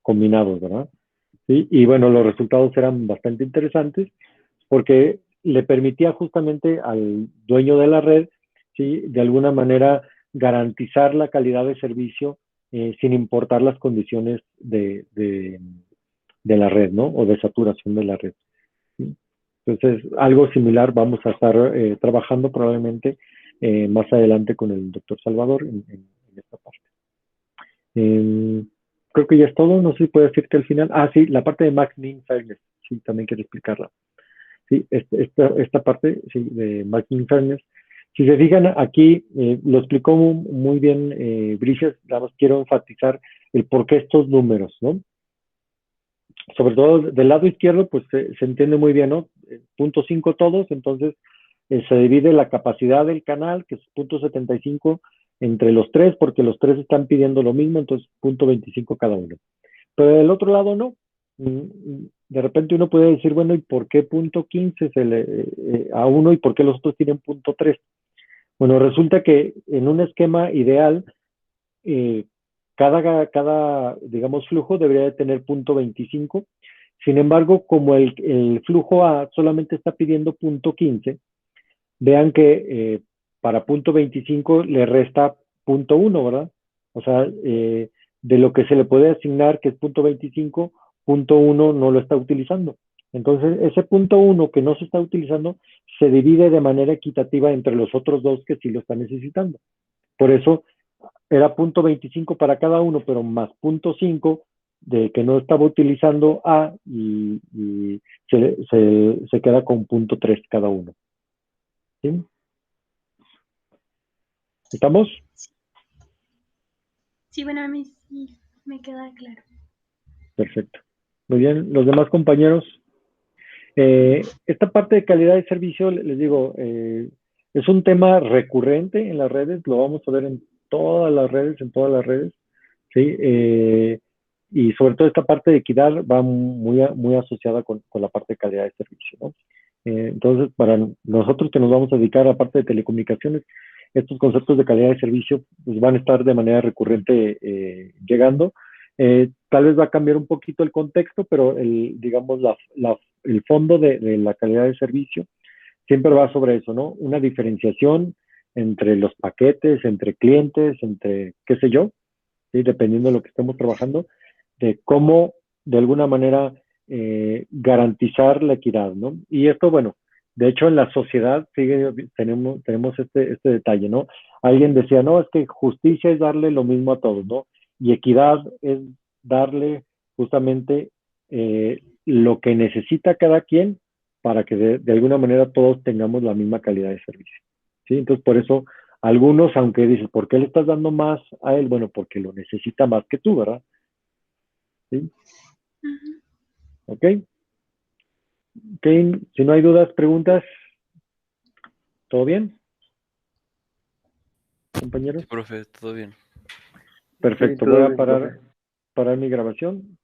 combinados, ¿verdad? ¿Sí? Y bueno, los resultados eran bastante interesantes porque le permitía justamente al dueño de la red, ¿sí? De alguna manera garantizar la calidad de servicio sin importar las condiciones de la red, ¿no? O de saturación de la red. ¿Sí? Entonces, algo similar vamos a estar trabajando probablemente más adelante con el doctor Salvador en esta parte. Creo que ya es todo. No sé si puedo decirte al final. Ah, sí, la parte de Max Min Fairness. Sí, también quiero explicarla. Sí, esta parte sí, de Max Min Fairness. Si se fijan aquí, lo explicó muy bien Brígidas, nada más quiero enfatizar el por qué estos números, ¿no? sobre todo del lado izquierdo, pues se entiende muy bien, ¿no? Punto 5 todos, entonces se divide la capacidad del canal, que es punto 75, entre los tres, porque los tres están pidiendo lo mismo, entonces punto 25 cada uno. Pero del otro lado no. De repente uno puede decir, bueno, ¿y por qué punto 15 a uno y por qué los otros tienen punto 3? Bueno, resulta que en un esquema ideal, eh, digamos, flujo debería de tener punto 25. Sin embargo, como el flujo A solamente está pidiendo punto 15, vean que para punto 25 le resta punto 1, ¿verdad? O sea, de lo que se le puede asignar, que es punto 25, punto 1 no lo está utilizando. Entonces, ese punto 1 que no se está utilizando se divide de manera equitativa entre los otros dos que sí lo están necesitando. Por eso era punto 25 para cada uno, pero más punto 5 de que no estaba utilizando A y se queda con punto 3 cada uno. ¿Sí? ¿Estamos? Sí, bueno, a mí sí me queda claro. Perfecto. Muy bien. Los demás compañeros. Esta parte de calidad de servicio, les digo, es un tema recurrente en las redes, lo vamos a ver en todas las redes, ¿sí? Y sobre todo esta parte de equidad va muy asociada con la parte de calidad de servicio, ¿no? Entonces, para nosotros que nos vamos a dedicar a la parte de telecomunicaciones, estos conceptos de calidad de servicio pues, van a estar de manera recurrente llegando. Tal vez va a cambiar un poquito el contexto, pero digamos, el fondo de la calidad de servicio siempre va sobre eso, ¿no? Una diferenciación entre los paquetes, entre clientes, entre qué sé yo, ¿sí? Dependiendo de lo que estemos trabajando, de cómo de alguna manera garantizar la equidad, ¿no? Y esto, bueno, de hecho en la sociedad tenemos este detalle, ¿no? Alguien decía, no, es que justicia es darle lo mismo a todos, ¿no? Y equidad es darle justamente lo que necesita cada quien para que de alguna manera todos tengamos la misma calidad de servicio, ¿sí? Entonces, por eso algunos, aunque dices, ¿por qué le estás dando más a él? Bueno, porque lo necesita más que tú, ¿verdad? ¿Sí? Ujú. ¿Ok? Ok, si no hay dudas, preguntas, ¿todo bien, compañeros? Sí, profe, todo bien. Perfecto, Sí, voy todo a bien, profe. parar mi grabación.